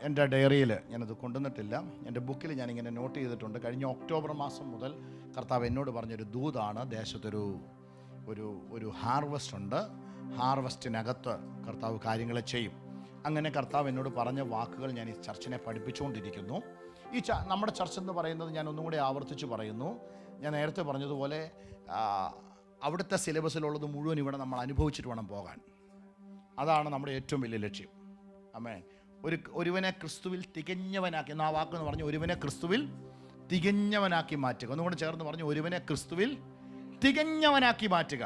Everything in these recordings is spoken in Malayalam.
എൻ്റെ ഡയറിയിൽ ഞാനത് കൊണ്ടുവന്നിട്ടില്ല. എൻ്റെ ബുക്കിൽ ഞാനിങ്ങനെ നോട്ട് ചെയ്തിട്ടുണ്ട്. കഴിഞ്ഞ ഒക്ടോബർ മാസം മുതൽ കർത്താവ് എന്നോട് പറഞ്ഞൊരു ദൂതാണ്. ദേശത്തൊരു ഒരു ഒരു ഹാർവസ്റ്റ് ഉണ്ട്. ഹാർവസ്റ്റിനകത്ത് കർത്താവ് കാര്യങ്ങളെ ചെയ്യും. അങ്ങനെ കർത്താവ് എന്നോട് പറഞ്ഞ വാക്കുകൾ ഞാൻ ഈ ചർച്ചിനെ പഠിപ്പിച്ചുകൊണ്ടിരിക്കുന്നു. നമ്മുടെ ചർച്ച് എന്ന് പറയുന്നത്, ഞാൻ ഒന്നും കൂടി ആവർത്തിച്ച് പറയുന്നു, ഞാൻ നേരത്തെ പറഞ്ഞതുപോലെ അവിടുത്തെ സിലബസിലുള്ളത് മുഴുവൻ ഇവിടെ നമ്മൾ അനുഭവിച്ചിട്ട് വേണം പോകാൻ. അതാണ് നമ്മുടെ ഏറ്റവും വലിയ ലക്ഷ്യം. ആമേൻ. ഒരുവനെ ക്രിസ്തുവിൽ തികഞ്ഞവനാക്കി, ആ വാക്കെന്ന് പറഞ്ഞു, ഒരുവനെ ക്രിസ്തുവിൽ തികഞ്ഞവനാക്കി മാറ്റുക. ഒന്നുകൂടെ ചേർന്ന് പറഞ്ഞു, ഒരുവനെ ക്രിസ്തുവിൽ തികഞ്ഞവനാക്കി മാറ്റുക.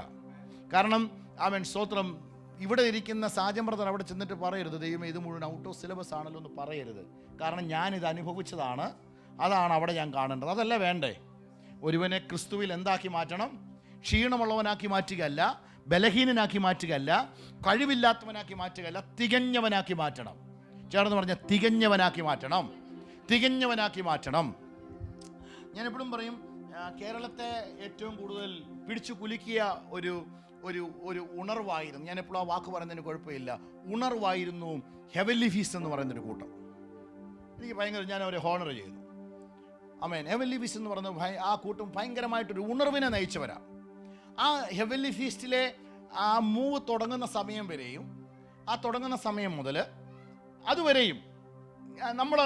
കാരണം ആമേൻ, സ്തോത്രം, ഇവിടെ ഇരിക്കുന്ന സാജൻ ബ്രദർ അവിടെ ചെന്നിട്ട് പറയരുത്, ദൈവമേ ഇത് മുഴുവൻ ഔട്ട് ഓഫ് സിലബസ് ആണല്ലോ എന്ന് പറയരുത്. കാരണം ഞാനിത് അനുഭവിച്ചതാണ്, അതാണ് അവിടെ ഞാൻ കാണേണ്ടത്. അതല്ല വേണ്ടേ? ഒരുവനെ ക്രിസ്തുവിൽ എന്താക്കി മാറ്റണം? ക്ഷീണമുള്ളവനാക്കി മാറ്റുകയല്ല, ബലഹീനനാക്കി മാറ്റുകയല്ല, കഴിവില്ലാത്തവനാക്കി മാറ്റുകയല്ല, തികഞ്ഞവനാക്കി മാറ്റണം. ചേർന്ന് പറഞ്ഞ തികഞ്ഞവനാക്കി മാറ്റണം, തികഞ്ഞവനാക്കി മാറ്റണം. ഞാനെപ്പോഴും പറയും, കേരളത്തെ ഏറ്റവും കൂടുതൽ പിടിച്ചു കുലുക്കിയ ഒരു ഒരു ഒരു ഉണർവായിരുന്നു, ഞാനെപ്പോഴും ആ വാക്ക് പറയുന്നതിന് കുഴപ്പമില്ല, ഉണർവായിരുന്നു ഹെവൻലി ഫീസ്റ്റ് എന്ന് പറയുന്നൊരു കൂട്ടം. എനിക്ക് ഭയങ്കര, ഞാൻ അവരെ ഹോണർ ചെയ്യുന്നു. ആമേൻ. ഹെവൻലി ഫീസ്റ്റ് എന്ന് പറയുന്നത് ആ കൂട്ടം ഭയങ്കരമായിട്ടൊരു ഉണർവിനെ നയിച്ചവരാ. ആ ഹെവൻലി ഫീസ്റ്റിലെ ആ മൂവ് തുടങ്ങുന്ന സമയം വരെയും, ആ തുടങ്ങുന്ന സമയം മുതൽ അതുവരെയും നമ്മൾ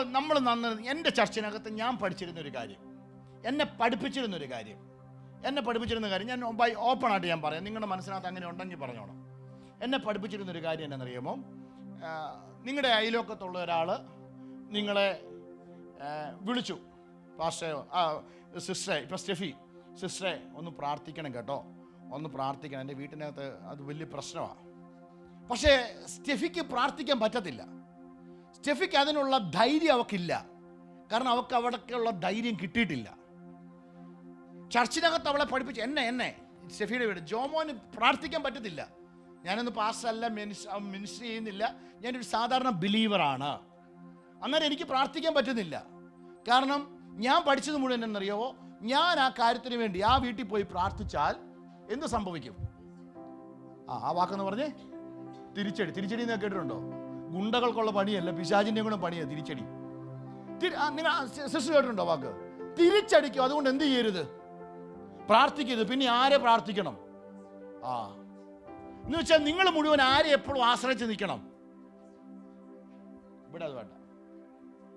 എൻ്റെ ചർച്ചിനകത്ത് ഞാൻ പഠിച്ചിരുന്നൊരു കാര്യം, എന്നെ പഠിപ്പിച്ചിരുന്ന കാര്യം ഞാൻ ഓപ്പണായിട്ട് ഞാൻ പറയാം, നിങ്ങളുടെ മനസ്സിനകത്ത് അങ്ങനെ ഉണ്ടെങ്കിൽ പറഞ്ഞോണം. എന്നെ പഠിപ്പിച്ചിരുന്നൊരു കാര്യം എന്നാണെന്നറിയുമോ? നിങ്ങളുടെ അയലോക്കത്തുള്ള ഒരാൾ നിങ്ങളെ വിളിച്ചു, പാസ്റ്റർ, സിസ്റ്ററെ, ഇപ്പോൾ സ്റ്റെഫി സിസ്റ്ററെ ഒന്ന് പ്രാർത്ഥിക്കണം കേട്ടോ, ഒന്ന് പ്രാർത്ഥിക്കണം, എൻ്റെ വീട്ടിനകത്ത് അത് വലിയ പ്രശ്നമാണ്. പക്ഷേ സ്റ്റെഫിക്ക് പ്രാർത്ഥിക്കാൻ പറ്റത്തില്ല. സ്റ്റെഫിക്ക് അതിനുള്ള ധൈര്യം അവൾക്കില്ല. കാരണം അവൾക്ക് അവിടേക്കുള്ള ധൈര്യം കിട്ടിയിട്ടില്ല. ചർച്ചിനകത്ത് അവളെ പഠിപ്പിച്ച് എന്നെ സ്റ്റെഫിയുടെ വീട് ജോമോന് പ്രാർത്ഥിക്കാൻ പറ്റത്തില്ല. ഞാനൊന്ന് പാസ്റ്റല്ല, മിനിസ്റ്റർ ചെയ്യുന്നില്ല, ഞാനൊരു സാധാരണ ബിലീവറാണ്. അന്നേരം എനിക്ക് പ്രാർത്ഥിക്കാൻ പറ്റുന്നില്ല. കാരണം ഞാൻ പഠിച്ചത് മുഴുവൻ എന്നറിയാവോ, ഞാൻ ആ കാര്യത്തിന് വേണ്ടി ആ വീട്ടിൽ പോയി പ്രാർത്ഥിച്ചാൽ എന്ത് സംഭവിക്കും? ആ വാക്കെന്ന് പറഞ്ഞേ, തിരിച്ചടി. തിരിച്ചടി എന്ന് കേട്ടിട്ടുണ്ടോ? ഗുണ്ടകൾക്കുള്ള പണിയല്ല, പിശാചിൻ്റെ കൂടെ പണിയാണ് തിരിച്ചടി. നിങ്ങൾ സിസ്റ്റർ കേട്ടിട്ടുണ്ടോ വാക്ക്? തിരിച്ചടിക്കും. അതുകൊണ്ട് എന്ത് ചെയ്യരുത്? പ്രാർത്ഥിക്കരുത്. പിന്നെ ആരെ പ്രാർത്ഥിക്കണം? എന്ന് വെച്ചാൽ നിങ്ങൾ മുഴുവൻ ആരെ എപ്പോഴും ആശ്രയിച്ച് നിൽക്കണം? ഇവിടെ അത് വേണ്ട.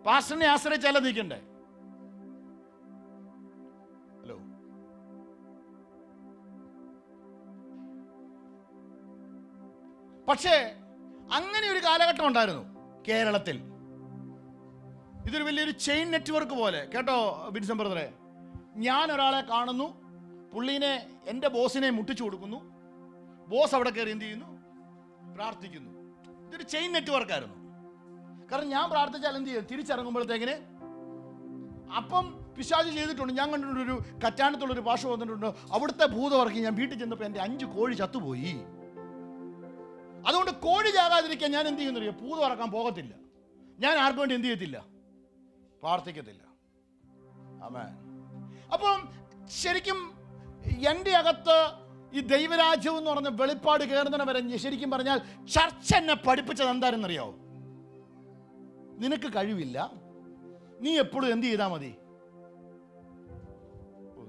പാസ്റ്ററിനെ ആശ്രയിച്ചല്ല നിൽക്കണ്ടേ? ഹലോ, പക്ഷേ അങ്ങനെ ഒരു കാലഘട്ടം ഉണ്ടായിരുന്നു കേരളത്തിൽ. ഇതൊരു വലിയൊരു ചെയിൻ നെറ്റ്വർക്ക് പോലെ. കേട്ടോ ബിൻസൺ ബ്രദറെ, ഞാൻ ഒരാളെ കാണുന്നു, പുള്ളീനെ എൻ്റെ ബോസിനെ മുട്ടിച്ചു കൊടുക്കുന്നു, ബോസ് അവിടെ കയറി എന്ത് ചെയ്യുന്നു? പ്രാർത്ഥിക്കുന്നു. ഇതൊരു ചെയിൻ നെറ്റ്വർക്കായിരുന്നു. കാരണം ഞാൻ പ്രാർത്ഥിച്ചാൽ എന്ത് ചെയ്യും? തിരിച്ചിറങ്ങുമ്പോഴത്തേക്കിന് അപ്പം പിശാച് ചെയ്തിട്ടുണ്ട്. ഞാൻ കണ്ടിട്ടൊരു കറ്റാനത്തുള്ളൊരു ഭാഷ വന്നിട്ടുണ്ട്, അവിടുത്തെ ഭൂതവർക്കി ഞാൻ വീട്ടിൽ ചെന്നപ്പോൾ എൻ്റെ 5 കോഴി ചത്തുപോയി. അതുകൊണ്ട് കോഴി ചാകാതിരിക്കാൻ ഞാൻ എന്ത് ചെയ്യുന്നറിയോ? പൂത ഇറക്കാൻ പോകത്തില്ല. ഞാൻ ആർക്കും വേണ്ടി എന്ത് ചെയ്യത്തില്ല? പ്രാർത്ഥിക്കത്തില്ല. ആമേൻ. അപ്പം ശരിക്കും എൻ്റെ അകത്ത് ഈ ദൈവരാജ്യം എന്ന് പറഞ്ഞ വെളിപ്പാട് കയറുന്നതിന് വരെ ശരിക്കും പറഞ്ഞാൽ ചർച്ച എന്നെ പഠിപ്പിച്ചത് എന്താണെന്നറിയോ? നിനക്ക് കഴിവില്ല, നീ എപ്പോഴും എന്ത് ചെയ്താൽ മതി?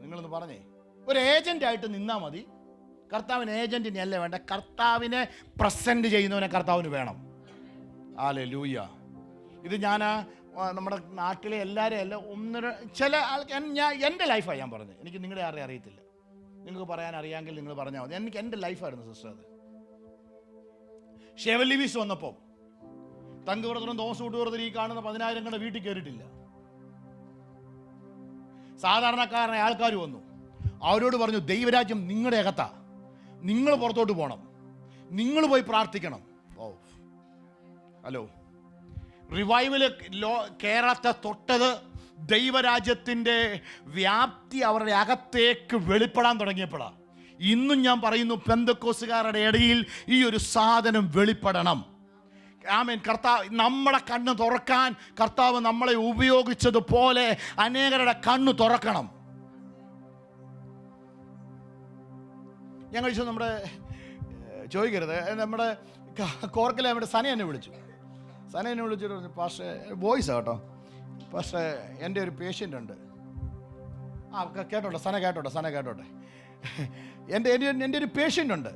നിങ്ങളൊന്ന് പറഞ്ഞേ, ഒരു ഏജൻ്റായിട്ട് നിന്നാൽ മതി. കർത്താവിന് ഏജന്റിനെ അല്ലേ വേണ്ട, കർത്താവിനെ പ്രസന്റ് ചെയ്യുന്നവനെ കർത്താവിന് വേണം. ഹല്ലേലൂയ. ഇത് ഞാൻ നമ്മുടെ നാട്ടിലെ എല്ലാവരെയും അല്ല, ചില ആൾക്കാർ, എൻ്റെ ലൈഫാണ് ഞാൻ പറഞ്ഞത്. എനിക്ക് നിങ്ങളുടെ ആരെയും അറിയത്തില്ല. നിങ്ങൾക്ക് പറയാൻ അറിയാമെങ്കിൽ നിങ്ങൾ പറഞ്ഞാൽ മതി. എനിക്ക് എൻ്റെ ലൈഫായിരുന്നു സിസ്റ്റർ അത്. ഷെവൻലി ഫീസ്റ്റ് വന്നപ്പോൾ തങ്കുവ്രതനും തോമസ് കൂട്ടുവ്രതനും ഈ കാണുന്ന 10,000 വീട്ടിൽ കയറിയിട്ടില്ല. സാധാരണക്കാരനായ ആൾക്കാർ വന്നു, അവരോട് പറഞ്ഞു, ദൈവരാജ്യം നിങ്ങളുടെ അകത്താ, നിങ്ങൾ പുറത്തോട്ട് പോകണം, നിങ്ങൾ പോയി പ്രാർത്ഥിക്കണം. ഹലോ, റിവൈവല് കേരളത്തെ തൊട്ടത് ദൈവരാജ്യത്തിൻ്റെ വ്യാപ്തി അവരുടെ അകത്തേക്ക് വെളിപ്പെടാൻ തുടങ്ങിയപ്പോഴാണ്. ഇന്നും ഞാൻ പറയുന്നു, പെന്തക്കോസ്തുകാരുടെ ഇടയിൽ ഈ ഒരു സാധനം വെളിപ്പെടണം. ആമേൻ. കർത്താവ് നമ്മുടെ കണ്ണ് തുറക്കാൻ കർത്താവ് നമ്മളെ ഉപയോഗിച്ചതുപോലെ അനേകരുടെ കണ്ണ് തുറക്കണം. ഞാൻ കഴിച്ചു, നമ്മുടെ ചോദിക്കരുത്, നമ്മുടെ കോർക്കലെ നമ്മുടെ സന എന്നെ വിളിച്ചു. സന എന്നെ വിളിച്ചിട്ട് പറഞ്ഞു, പക്ഷേ വോയിസാണ് കേട്ടോ, പക്ഷേ എൻ്റെ ഒരു പേഷ്യൻ്റ് ഉണ്ട്. കേട്ടോട്ടെ സന, കേട്ടോട്ടെ. എൻ്റെ ഒരു പേഷ്യൻ്റ് ഉണ്ട്,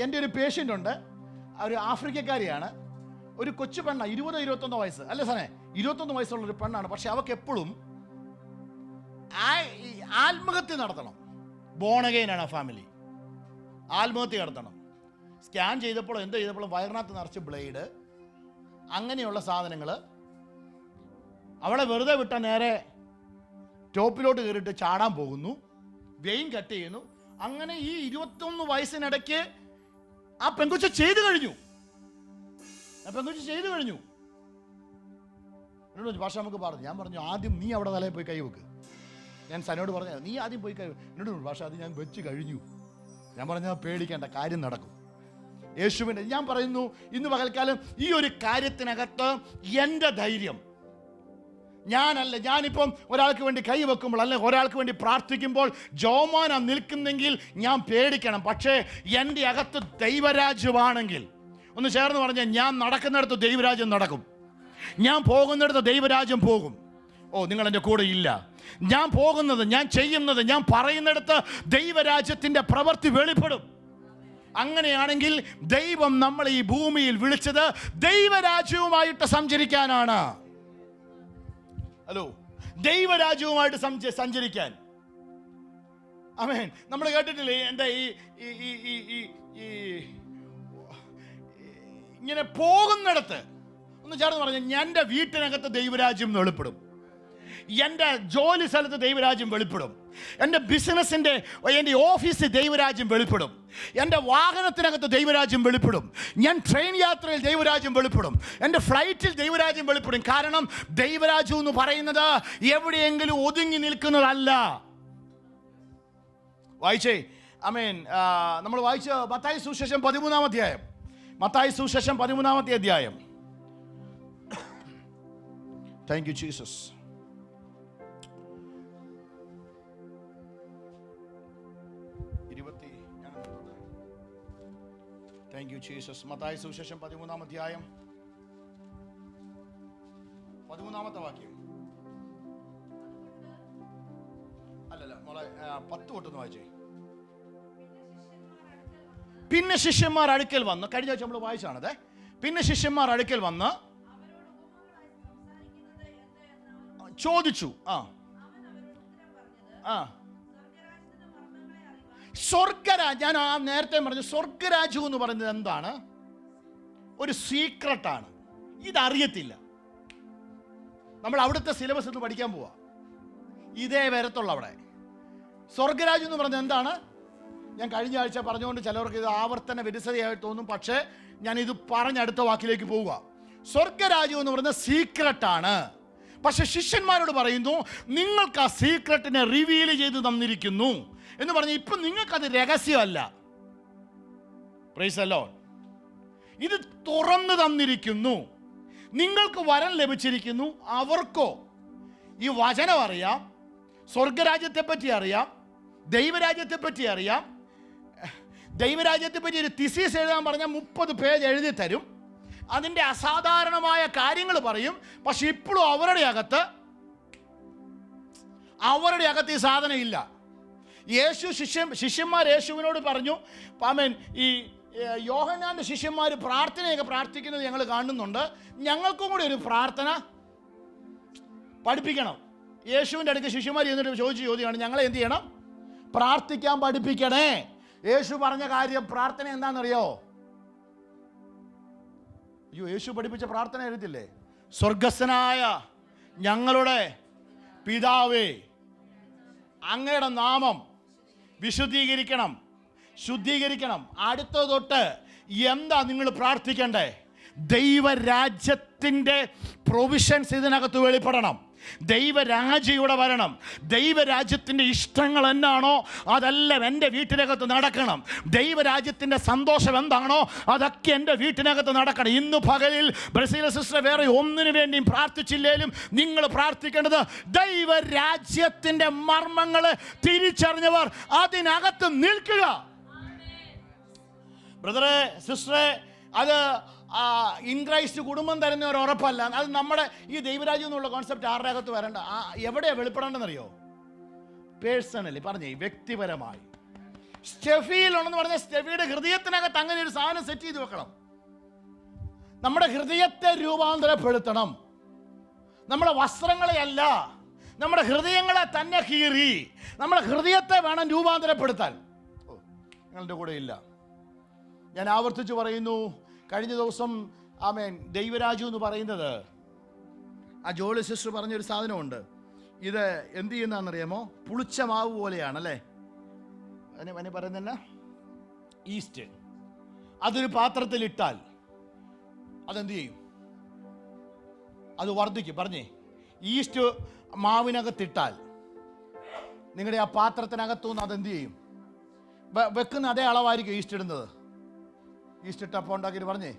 എൻ്റെ ഒരു പേഷ്യൻ്റ് ഉണ്ട്. ഒരു ആഫ്രിക്കക്കാരിയാണ്, ഒരു കൊച്ചു പെണ്ണാണ്, 20-21 വയസ്സ് അല്ലേ സനെ, 21 വയസ്സുള്ളൊരു പെണ്ണാണ്. പക്ഷെ അവൾക്ക് എപ്പോഴും ആത്മഹത്യ നടത്തണം. ബോണഗെയിനാണ് ആ ഫാമിലി, ആത്മഹത്യ നടത്തണം. സ്കാൻ ചെയ്തപ്പോഴും എന്തോ ചെയ്തപ്പോഴും വയറിനകത്ത് നിറച്ച് ബ്ലേഡ്, അങ്ങനെയുള്ള സാധനങ്ങൾ. അവളെ വെറുതെ വിട്ട നേരെ ടോപ്പിലോട്ട് കയറിയിട്ട് ചാടാൻ പോകുന്നു, വെയിൻ കട്ട് ചെയ്യുന്നു. അങ്ങനെ ഈ 21 വയസ്സിനിടയ്ക്ക് ആ പെൺകൊച്ച ചെയ്തു കഴിഞ്ഞു. ഭാഷ നമുക്ക് പറഞ്ഞു. ഞാൻ പറഞ്ഞു, ആദ്യം നീ അവിടെ തലയിൽ പോയി കൈ വെക്ക്. ഞാൻ സനോട് പറഞ്ഞു, നീ ആദ്യം പോയി കൈ. എന്നോട് ഭാഷ അത് ഞാൻ വെച്ച് കഴിഞ്ഞു. ഞാൻ പറഞ്ഞാൽ പേടിക്കേണ്ട, കാര്യം നടക്കും. യേശുവിൻ്റെ ഞാൻ പറയുന്നു, ഇന്ന് പകൽക്കാലം ഈ ഒരു കാര്യത്തിനകത്ത് എൻ്റെ ധൈര്യം ഞാനല്ല. ഞാനിപ്പം ഒരാൾക്ക് വേണ്ടി കൈ വെക്കുമ്പോൾ, അല്ലെ ഒരാൾക്ക് വേണ്ടി പ്രാർത്ഥിക്കുമ്പോൾ ജോമാന നിൽക്കുന്നെങ്കിൽ ഞാൻ പേടിക്കണം. പക്ഷേ എൻ്റെ അകത്ത് ദൈവരാജ്യമാണെങ്കിൽ, ഒന്ന് ചേർന്ന് പറഞ്ഞാൽ, ഞാൻ നടക്കുന്നിടത്ത് ദൈവരാജ്യം നടക്കും, ഞാൻ പോകുന്നിടത്ത് ദൈവരാജ്യം പോകും. ഓ, നിങ്ങൾ എൻ്റെ കൂടെ ഇല്ല. ഞാൻ പോകുന്നത്, ഞാൻ ചെയ്യുന്നത്, ഞാൻ പറയുന്നിടത്ത് ദൈവരാജ്യത്തിൻ്റെ പ്രവൃത്തി വെളിപ്പെടും. അങ്ങനെയാണെങ്കിൽ ദൈവം നമ്മളെ ഈ ഭൂമിയിൽ വിളിച്ചത് ദൈവരാജ്യവുമായിട്ട് സഞ്ചരിക്കാനാണ്. ഹലോ, ദൈവരാജ്യവുമായിട്ട് സഞ്ചരിക്കാൻ. ആമേൻ. നമ്മൾ കേട്ടിട്ടില്ലേ, എന്താ ഈ ഇങ്ങനെ പോകുന്നിടത്ത്, ഒന്ന് ചേർന്ന് പറഞ്ഞാൽ, എൻ്റെ വീട്ടിനകത്ത് ദൈവരാജ്യം വെളിപ്പെടും, എൻ്റെ ജോലി സ്ഥലത്ത് ദൈവരാജ്യം വെളിപ്പെടും, എൻ്റെ ബിസിനസ്സിൻ്റെ, എൻ്റെ ഓഫീസിൽ ദൈവരാജ്യം വെളിപ്പെടും, എൻ്റെ വാഹനത്തിനകത്ത് ദൈവരാജ്യം വെളിപ്പെടും, ഞാൻ ട്രെയിൻ യാത്രയിൽ ദൈവരാജ്യം വെളിപ്പെടും, എൻ്റെ ഫ്ലൈറ്റിൽ ദൈവരാജ്യം വെളിപ്പെടും. കാരണം ദൈവരാജ്യം എന്ന് പറയുന്നത് എവിടെയെങ്കിലും ഒതുങ്ങി നിൽക്കുന്നതല്ല. വായിച്ചേ, ആമേൻ. നമ്മൾ വായിച്ച മത്തായി സുവിശേഷം 13-ാം അധ്യായം, മത്തായി സുവിശേഷം 13-ാമത്തെ അധ്യായം. Thank you Jesus. Thank you Jesus. Mathai സുവിശേഷം 13-ാം അധ്യായം 13-ാമത്തെ വാക്യം. അല്ലല്ല മോളെ, 10 തൊട്ടൊന്ന് വായിച്ചേ. പിന്നെ ശിഷ്യന്മാർ അടുക്കൽ വന്ന്, കഴിഞ്ഞ ആഴ്ച നമ്മൾ വായിച്ചാണത്. പിന്നെ ശിഷ്യന്മാർ അടുക്കൽ വന്ന് ചോദിച്ചു. ഞാൻ നേരത്തെ പറഞ്ഞു, സ്വർഗരാജ്യം എന്ന് പറയുന്നത് എന്താണ്? ഒരു സീക്രട്ടാണ്. ഇതറിയത്തില്ല. നമ്മൾ അവിടുത്തെ സിലബസ് ഒന്ന് പഠിക്കാൻ പോവാ, ഇതേ വരത്തുള്ള അവിടെ. സ്വർഗരാജ്യം എന്ന് പറയുന്നത് എന്താണ്? ഞാൻ കഴിഞ്ഞ ആഴ്ച പറഞ്ഞുകൊണ്ട് ചിലവർക്ക് ഇത് ആവർത്തന വിരസതയായിട്ട് തോന്നും. പക്ഷേ ഞാൻ ഇത് പറഞ്ഞ അടുത്ത വാക്കിലേക്ക് പോവുക. സ്വർഗരാജ്യം എന്ന് പറയുന്നത് സീക്രട്ടാണ്. പക്ഷെ ശിഷ്യന്മാരോട് പറയുന്നു, നിങ്ങൾക്ക് ആ സീക്രട്ടിനെ റിവീൽ ചെയ്ത് തന്നിരിക്കുന്നു എന്ന് പറഞ്ഞ് ഇപ്പം നിങ്ങൾക്കത് രഹസ്യമല്ല. Praise the Lord. ഇത് തുറന്നു തന്നിരിക്കുന്നു. നിങ്ങൾക്ക് വരം ലഭിച്ചിരിക്കുന്നു. അവർക്കോ ഈ വചനം അറിയാം, സ്വർഗരാജ്യത്തെപ്പറ്റി അറിയാം, ദൈവരാജ്യത്തെപ്പറ്റി അറിയാം. ദൈവരാജ്യത്തെപ്പറ്റി ഒരു തിസീസ് എഴുതാൻ പറഞ്ഞാൽ 30 പേജ് എഴുതി തരും. അതിൻ്റെ അസാധാരണമായ കാര്യങ്ങൾ പറയും. പക്ഷെ ഇപ്പോഴും അവരുടെ അകത്ത് ഈ സാധനം ഇല്ല. ശിഷ്യന്മാർ യേശുവിനോട് പറഞ്ഞു, ആമേൻ, ഈ യോഹന്നാന്റെ ശിഷ്യന്മാർ പ്രാർത്ഥനയൊക്കെ പ്രാർത്ഥിക്കുന്നത് ഞങ്ങൾ കാണുന്നുണ്ട്, ഞങ്ങൾക്കും കൂടി ഒരു പ്രാർത്ഥന പഠിപ്പിക്കണം. യേശുവിൻ്റെ അടുക്ക് ശിഷ്യന്മാർ എന്നിട്ട് ചോദിച്ച ചോദ്യമാണ്, ഞങ്ങളെ എന്ത് ചെയ്യണം? പ്രാർത്ഥിക്കാൻ പഠിപ്പിക്കണേ. യേശു പറഞ്ഞ കാര്യം പ്രാർത്ഥന എന്താണെന്നറിയോ? അയ്യോ, യേശു പഠിപ്പിച്ച പ്രാർത്ഥന എഴുതില്ലേ? സ്വർഗസ്ഥനായ ഞങ്ങളുടെ പിതാവേ, അങ്ങയുടെ നാമം വിശുദ്ധീകരിക്കണം, ശുദ്ധീകരിക്കണം. അടുത്ത തൊട്ട് എന്താ നിങ്ങൾ പ്രാർത്ഥിക്കണ്ടേ? ദൈവരാജ്യത്തിൻ്റെ പ്രൊവിഷൻസ് ഇതിനകത്ത് വെളിപ്പെടണം. ദൈവരാജ്യയുടെ വരണം. ദൈവരാജ്യത്തിൻ്റെ ഇഷ്ടങ്ങൾ എന്നാണോ അതെല്ലാം എൻ്റെ വീട്ടിനകത്ത് നടക്കണം. ദൈവരാജ്യത്തിൻ്റെ സന്തോഷം എന്താണോ അതൊക്കെ എൻ്റെ വീട്ടിനകത്ത് നടക്കണം. ഇന്ന് പകലിൽ ബ്രസീൽ സിസ്റ്റർ വേറെ ഒന്നിനു വേണ്ടിയും പ്രാർത്ഥിച്ചില്ലേലും നിങ്ങൾ പ്രാർത്ഥിക്കേണ്ടത് ദൈവരാജ്യത്തിൻ്റെ മർമ്മങ്ങൾ തിരിച്ചറിഞ്ഞവർ അതിനകത്ത് നിൽക്കുക. ബ്രദറെ, സിസ്റ്ററെ, അത് ഇൻ ക്രൈസ്റ്റ് കുടുംബം തരുന്ന ഒരു ഉറപ്പല്ല. അത് നമ്മുടെ ഈ ദൈവരാജ്യം എന്നുള്ള കോൺസെപ്റ്റ് ആരുടെ അകത്ത് വരേണ്ട, എവിടെയാണ് വെളിപ്പെടേണ്ടതെന്നറിയോ? പേഴ്സണലി പറഞ്ഞേ, വ്യക്തിപരമായി. സ്റ്റെഫിയിലുണ്ടെന്ന് പറഞ്ഞാൽ സ്റ്റെഫിയുടെ ഹൃദയത്തിനകത്ത് അങ്ങനെ ഒരു സാധനം സെറ്റ് ചെയ്ത് വെക്കണം. നമ്മുടെ ഹൃദയത്തെ രൂപാന്തരപ്പെടുത്തണം. നമ്മുടെ വസ്ത്രങ്ങളെ അല്ല, നമ്മുടെ ഹൃദയങ്ങളെ തന്നെ കീറി നമ്മുടെ ഹൃദയത്തെ വേണം രൂപാന്തരപ്പെടുത്താൻ. നിങ്ങളുടെ കൂടെ ഇല്ല, ഞാൻ ആവർത്തിച്ച് പറയുന്നു. കഴിഞ്ഞ ദിവസം ആമേൻ ദൈവരാജ്യം എന്ന് പറയുന്നത് ആ ജോളി സിസ്റ്റർ പറഞ്ഞൊരു സാധനമുണ്ട്. ഇത് എന്ത് ചെയ്യുന്നതെന്നറിയാമോ? പുളിച്ച മാവ് പോലെയാണല്ലേ അതിന് പറയുന്ന ഈസ്റ്റ്. അതൊരു പാത്രത്തിലിട്ടാൽ അതെന്ത് ചെയ്യും? അത് വർദ്ധിക്കും. പറഞ്ഞേ, ഈസ്റ്റ് മാവിനകത്തിട്ടാൽ നിങ്ങളുടെ ആ പാത്രത്തിനകത്തുനിന്ന് അതെന്ത് ചെയ്യും? വെക്കുന്ന അതേ അളവായിരിക്കും ഈസ്റ്റ് ഇടുന്നത്. ഈസ്റ്റ് ഇട്ടപ്പം ഉണ്ടാക്കിയിട്ട് പറഞ്ഞേ,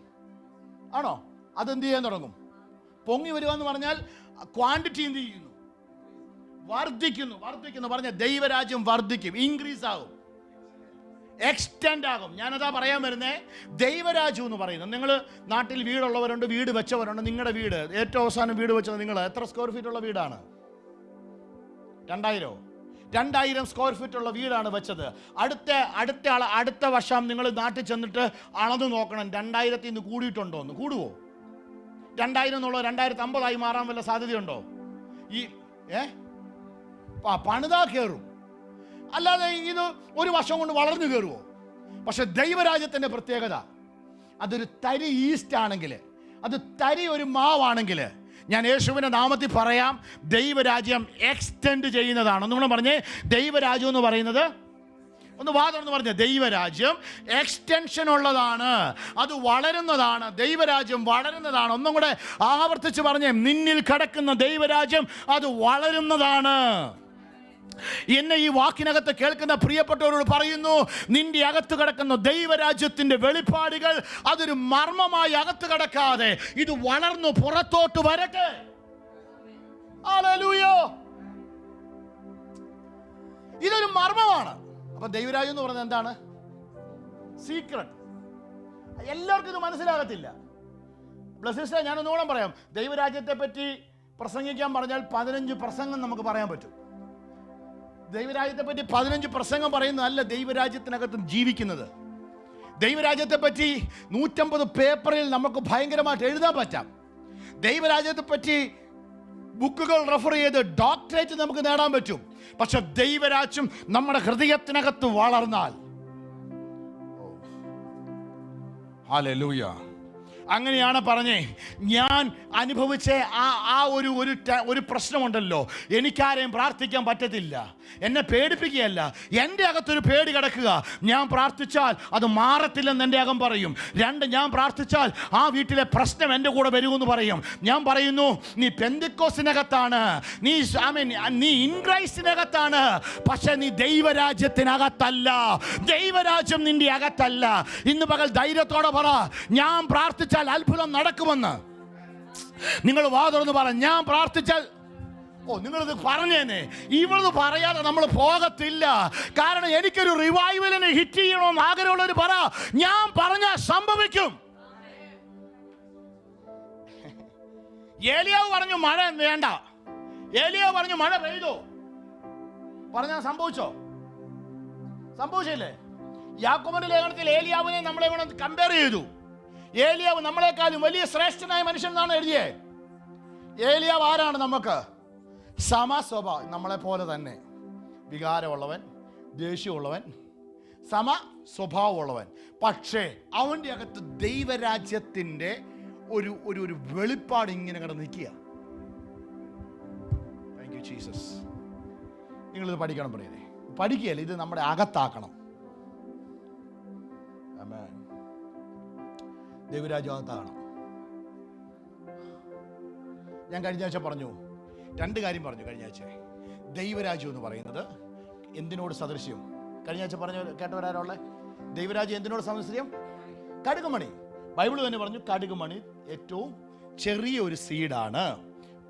ആണോ? അതെന്ത് ചെയ്യാൻ തുടങ്ങും? പൊങ്ങി വരിക എന്ന് പറഞ്ഞാൽ ക്വാണ്ടിറ്റി എന്ത് ചെയ്യുന്നു? വർദ്ധിക്കുന്നു. വർദ്ധിക്കുന്നു പറഞ്ഞാൽ ദൈവരാജ്യം വർദ്ധിക്കും, ഇൻക്രീസ് ആകും, എക്സ്റ്റെൻഡ് ആകും. ഞാനതാ പറയാൻ വരുന്നേ. ദൈവരാജ്യം എന്ന് പറയുന്നത്, നിങ്ങൾ നാട്ടിൽ വീടുള്ളവരുണ്ട്, വീട് വെച്ചവരുണ്ട്. നിങ്ങളുടെ വീട് ഏറ്റവും അവസാനം വീട് വെച്ചത് നിങ്ങൾ എത്ര സ്ക്വയർ ഫീറ്റ് ഉള്ള വീടാണ്? 2000 സ്ക്വയർ ഫീറ്റ് ഉള്ള വീടാണ് വെച്ചത്. അടുത്ത വർഷം നിങ്ങൾ നാട്ടിൽ ചെന്നിട്ട് അളന്നു നോക്കണം 2000 നിന്ന് കൂടിയിട്ടുണ്ടോ എന്ന്. കൂടുവോ? 2000 എന്നുള്ളത് 2050 മാറാൻ വല്ല സാധ്യതയുണ്ടോ? ഈ പണിതാ കയറും, അല്ലാതെ ഇത് ഒരു വർഷം കൊണ്ട് വളർന്നു കയറുമോ? പക്ഷെ ദൈവരാജ്യത്തിൻ്റെ പ്രത്യേകത, അതൊരു തരി ഈസ്റ്റ് ആണെങ്കിൽ, അത് തരി ഒരു മാവാണെങ്കിൽ, ഞാൻ യേശുവിൻ്റെ നാമത്തിൽ പറയാം, ദൈവരാജ്യം എക്സ്റ്റെൻഡ് ചെയ്യുന്നതാണ്. ഒന്നുകൂടെ പറഞ്ഞേ, ദൈവരാജ്യം എന്ന് പറയുന്നത്, ഒന്ന് വാദമെന്ന് പറഞ്ഞ, ദൈവരാജ്യം എക്സ്റ്റൻഷൻ ഉള്ളതാണ്, അത് വളരുന്നതാണ്. ദൈവരാജ്യം വളരുന്നതാണ്. ഒന്നും കൂടെ ആവർത്തിച്ച് പറഞ്ഞേ, നിന്നിൽ കിടക്കുന്ന ദൈവരാജ്യം അത് വളരുന്നതാണ്. എന്നെ ഈ വാക്കിനകത്ത് കേൾക്കുന്ന പ്രിയപ്പെട്ടവരോട് പറയുന്നു, നിന്റെ അകത്ത് കിടക്കുന്ന ദൈവരാജ്യത്തിന്റെ വെളിപ്പാടുകൾ അതൊരു മർമ്മമായി അകത്ത് കിടക്കാതെ ഇത് വളർന്നു പുറത്തോട്ട് വരട്ടെ. ഹല്ലേലൂയ. ഇതൊരു മർമ്മമാണ്. അപ്പൊ ദൈവരാജ്യം എന്ന് പറയുന്നത് എന്താണ്? സീക്രട്ട്. എല്ലാവർക്കും ഇത് മനസ്സിലാകത്തില്ല. ബ്ലസ്സിസ്റ്റർ, ഞാനൊന്നുകൂടെ പറയാം. ദൈവരാജ്യത്തെ പറ്റി പ്രസംഗിക്കാൻ പറഞ്ഞാൽ 15 പ്രസംഗം നമുക്ക് പറയാൻ പറ്റും. ദൈവരാജ്യത്തെ പറ്റി 15 പ്രസംഗം പറയുന്നതല്ല ദൈവരാജ്യത്തിനകത്ത് ജീവിക്കുന്നത്. ദൈവരാജ്യത്തെ പറ്റി 150 പേപ്പറിൽ നമുക്ക് ഭയങ്കരമായിട്ട് എഴുതാൻ പറ്റാം. ദൈവരാജ്യത്തെ പറ്റി ബുക്കുകൾ റെഫർ ചെയ്ത് ഡോക്ടറേറ്റ് നമുക്ക് നേടാൻ പറ്റും. പക്ഷെ ദൈവരാജ്യം നമ്മുടെ ഹൃദയത്തിനകത്ത് വളർന്നാൽ, ഹല്ലേലൂയ, അങ്ങനെയാണ് പറഞ്ഞേ. ഞാൻ അനുഭവിച്ച ആ ഒരു പ്രശ്നമുണ്ടല്ലോ, എനിക്കാരെയും പ്രാർത്ഥിക്കാൻ പറ്റത്തില്ല. എന്നെ പേടിപ്പിക്കുകയല്ല, എൻ്റെ അകത്തൊരു പേടി കിടക്കുക. ഞാൻ പ്രാർത്ഥിച്ചാൽ അത് മാറത്തില്ലെന്ന് എൻ്റെ അകം പറയും. 2, ഞാൻ പ്രാർത്ഥിച്ചാൽ ആ വീട്ടിലെ പ്രശ്നം എൻ്റെ കൂടെ വരുമെന്ന് പറയും. ഞാൻ പറയുന്നു, നീ പെന്തക്കോസ്തിനകത്താണ്, നീ ഇൻ ക്രൈസ്റ്റിനകത്താണ്, പക്ഷെ നീ ദൈവരാജ്യത്തിനകത്തല്ല. ദൈവരാജ്യം നിന്റെ അകത്തല്ല. ഇന്ന് പകൽ ധൈര്യത്തോടെ പറ, ഞാൻ പ്രാർത്ഥിച്ചാൽ അത്ഭുതം നടക്കുമെന്ന്. നിങ്ങൾ വാ തുറന്ന് പറ, ഞാൻ പ്രാർത്ഥിച്ചാൽ. നിങ്ങളിത് പറഞ്ഞേനെ. ഇവളത് പറയാതെ നമ്മൾ പോകത്തില്ല. കാരണം എനിക്കൊരു റിവൈവലിനെ ഹിറ്റ് ചെയ്യണമെന്ന് ആഗ്രഹമുള്ളവർ പറ, ഞാൻ പറഞ്ഞാൽ സംഭവിക്കും. ഏലിയാവ് പറഞ്ഞു മഴ വേണ്ട, ഏലിയാവ് പറഞ്ഞു മഴ പെയ്തോ, പറഞ്ഞാൽ സംഭവിച്ചോ? സംഭവിച്ചില്ലേ? യാക്കോബിന്റെ ലേഖനത്തിൽ ഏലിയാവിനെ നമ്മളെ കമ്പയർ ചെയ്തു. ഏലിയാവ് നമ്മളെക്കാളും വലിയ ശ്രേഷ്ഠനായ മനുഷ്യൻ എന്നാണ് എഴുതിയേ. ഏലിയാവ് ആരാണ്? നമുക്ക് സമസ്വഭാവം, നമ്മളെ പോലെ തന്നെ വികാരമുള്ളവൻ, ദേഷ്യമുള്ളവൻ, സമ സ്വഭാവമുള്ളവൻ. പക്ഷേ അവൻ്റെ അകത്ത് ദൈവരാജ്യത്തിൻ്റെ ഒരു വെളിപ്പാട് ഇങ്ങനെ കിടന്ന് നിൽക്കുക. Thank you Jesus. നിങ്ങളിത് പഠിക്കണം, പറയേ പഠിക്കുകയല്ലേ, ഇത് നമ്മുടെ അകത്താക്കണം. ആമേൻ. ദൈവരാജ്യം അകത്താകണം. ഞാൻ കഴിഞ്ഞ ആഴ്ച പറഞ്ഞു, 2 കാര്യം പറഞ്ഞു കഴിഞ്ഞ ആഴ്ച. ദൈവരാജ്യം എന്ന് പറയുന്നത് എന്തിനോട് സദൃശ്യം? കഴിഞ്ഞ ആഴ്ച പറഞ്ഞു കേട്ടവരാരുള്ള ദൈവരാജ്യം എന്തിനോട് സദൃശ്യം? കടുകുമണി. ബൈബിൾ തന്നെ പറഞ്ഞു, കടുകുമണി ഏറ്റവും ചെറിയ ഒരു സീഡാണ്.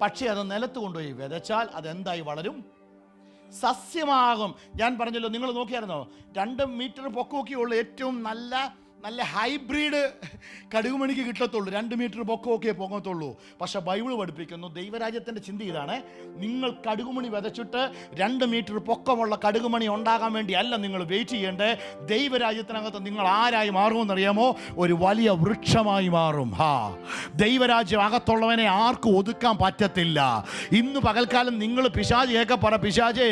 പക്ഷേ അത് നിലത്ത് കൊണ്ടുപോയി വിതച്ചാൽ അതെന്തായി വളരും? സസ്യമാകും. ഞാൻ പറഞ്ഞല്ലോ, നിങ്ങൾ നോക്കിയായിരുന്നോ, 2 മീറ്റർ പൊക്കമൊക്കെയുള്ള ഏറ്റവും നല്ല നല്ല ഹൈബ്രിഡ് കടുകുമണിക്ക് കിട്ടത്തുള്ളൂ. 2 മീറ്റർ പൊക്കമൊക്കെ പൊങ്ങത്തുള്ളൂ. പക്ഷെ ബൈബിൾ പഠിപ്പിക്കുന്നു, ദൈവരാജ്യത്തിൻ്റെ ചിന്ത ഇതാണ്: നിങ്ങൾ കടുകുമണി വിതച്ചിട്ട് 2 മീറ്റർ പൊക്കമുള്ള കടുകുമണി ഉണ്ടാകാൻ വേണ്ടി അല്ല നിങ്ങൾ വെയിറ്റ് ചെയ്യേണ്ടത്. ദൈവരാജ്യത്തിനകത്ത് നിങ്ങൾ ആരായി മാറുമെന്നറിയാമോ? ഒരു വലിയ വൃക്ഷമായി മാറും. ദൈവരാജ്യം അകത്തുള്ളവനെ ആർക്കും ഒതുക്കാൻ പറ്റത്തില്ല. ഇന്ന് പകൽക്കാലം നിങ്ങൾ പിശാചിയൊക്കെ പറ, പിശാചേ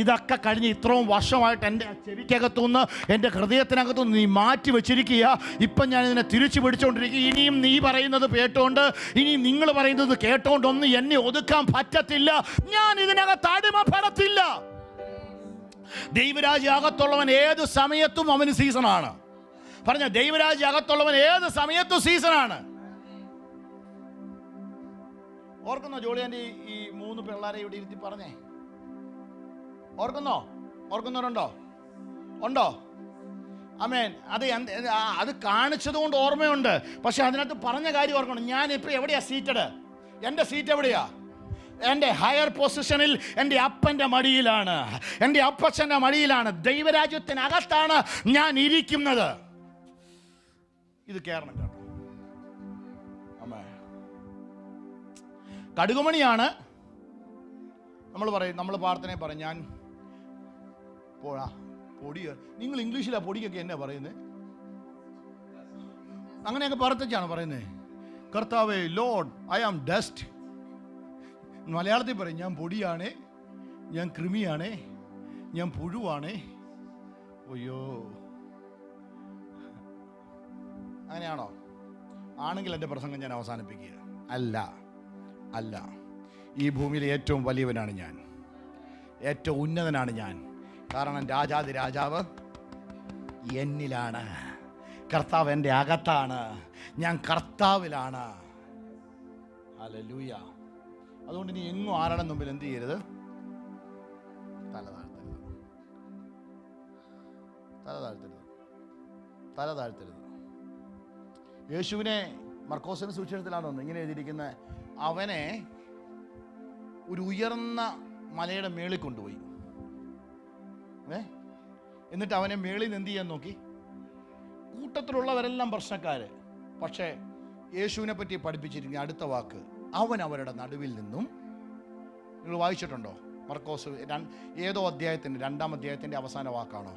ഇതൊക്കെ കഴിഞ്ഞ് ഇത്രയും വർഷമായിട്ട് എൻ്റെ ചെവിക്കകത്തുനിന്ന് എൻ്റെ ഹൃദയത്തിനകത്തുനിന്ന് നീ മാറ്റി വെച്ചിരിക്കുക. ഇപ്പം ഞാൻ ഇതിനെ തിരിച്ചു പിടിച്ചുകൊണ്ടിരിക്കുക. ഇനിയും നീ പറയുന്നത് കേട്ടോണ്ട്, ഇനിയും നിങ്ങൾ പറയുന്നത് കേട്ടോണ്ടൊന്നും എന്നെ ഒതുക്കാൻ പറ്റത്തില്ല. ഞാൻ ഇതിനകത്ത് അടിമപ്പെടത്തില്ല. ദൈവരാജ്യം അകത്തുള്ളവൻ ഏത് സമയത്തും അവന് സീസണാണ്. പറഞ്ഞ ദൈവരാജ്യം അകത്തുള്ളവൻ ഏത് സമയത്തും സീസണാണ്. ഓർക്കുന്നോ ജോളിയാൻ്റെ ഈ 3 പിള്ളേരെ ഇവിടെ ഇരുത്തി പറഞ്ഞേ? ഓർക്കുന്നവരുണ്ടോ? ഉണ്ടോ? ആമേൻ. അത് കാണിച്ചത് കൊണ്ട് ഓർമ്മയുണ്ട്. പക്ഷെ അതിനകത്ത് പറഞ്ഞ കാര്യം ഓർക്കണം. ഞാനിപ്പോൾ എവിടെയാ സീറ്റഡ്? എൻ്റെ സീറ്റ് എവിടെയാ? എൻ്റെ ഹയർ പൊസിഷനിൽ എൻ്റെ അപ്പൻ്റെ മടിയിലാണ്, എൻ്റെ അപ്പച്ചൻ്റെ മടിയിലാണ്. ദൈവരാജ്യത്തിനകത്താണ് ഞാൻ ഇരിക്കുന്നത്. ഇത് കേറണം കേട്ടോ. ആമേൻ. കടുകുമണിയാണ്. നമ്മൾ പ്രാർത്ഥനയെ പറയും, ഞാൻ പൊടി. നിങ്ങൾ ഇംഗ്ലീഷിലാ പൊടിയൊക്കെ എന്നാ പറയുന്നത്? അങ്ങനെയൊക്കെ പ്രാർത്ഥിച്ചാണ് പറയുന്നത്. കർത്താവേ, ലോർഡ്, ഐ ആം ഡസ്റ്റ്. മലയാളത്തിൽ പറയും, ഞാൻ പൊടിയാണേ, ഞാൻ കൃമിയാണേ, ഞാൻ പുഴുവാണേ. അയ്യോ, അങ്ങനെയാണോ? ആണെങ്കിൽ എൻ്റെ പ്രസംഗം ഞാൻ അവസാനിപ്പിക്കുക. അല്ല. ഈ ഭൂമിയിലെ ഏറ്റവും വലിയവനാണ് ഞാൻ, ഏറ്റവും ഉന്നതനാണ് ഞാൻ. കാരണം രാജാതി രാജാവ് എന്നിലാണ്, കർത്താവ് എൻ്റെ അകത്താണ്, ഞാൻ കർത്താവിലാണ്. ഹല്ലേലൂയ. അതുകൊണ്ട് നീ എങ്ങും ആരുടെ മുമ്പിൽ എന്ത് ചെയ്യരുത്? തല താഴ്ത്തരുത്. യേശുവിനെ മർക്കോസിന്റെ സുവിശേഷത്തിലാണ് ഇങ്ങനെ എഴുതിയിരിക്കുന്നത്, അവനെ ഒരു ഉയർന്ന മലയുടെ മേളിൽ കൊണ്ടുപോയി. എന്നിട്ട് അവനെ മേളിൽ നിന്ന് എന്ത് ചെയ്യാൻ നോക്കി? കൂട്ടത്തിലുള്ളവരെല്ലാം പ്രശ്നക്കാര്. പക്ഷേ യേശുവിനെ പറ്റി പഠിപ്പിച്ചിരിക്കുന്ന അടുത്ത വാക്ക്, അവൻ അവരുടെ നടുവിൽ നിന്നും. നിങ്ങൾ വായിച്ചിട്ടുണ്ടോ മർക്കോസ് ഏതോ അധ്യായത്തിൻ്റെ 2-ാം അധ്യായത്തിൻ്റെ അവസാന വാക്കാണോ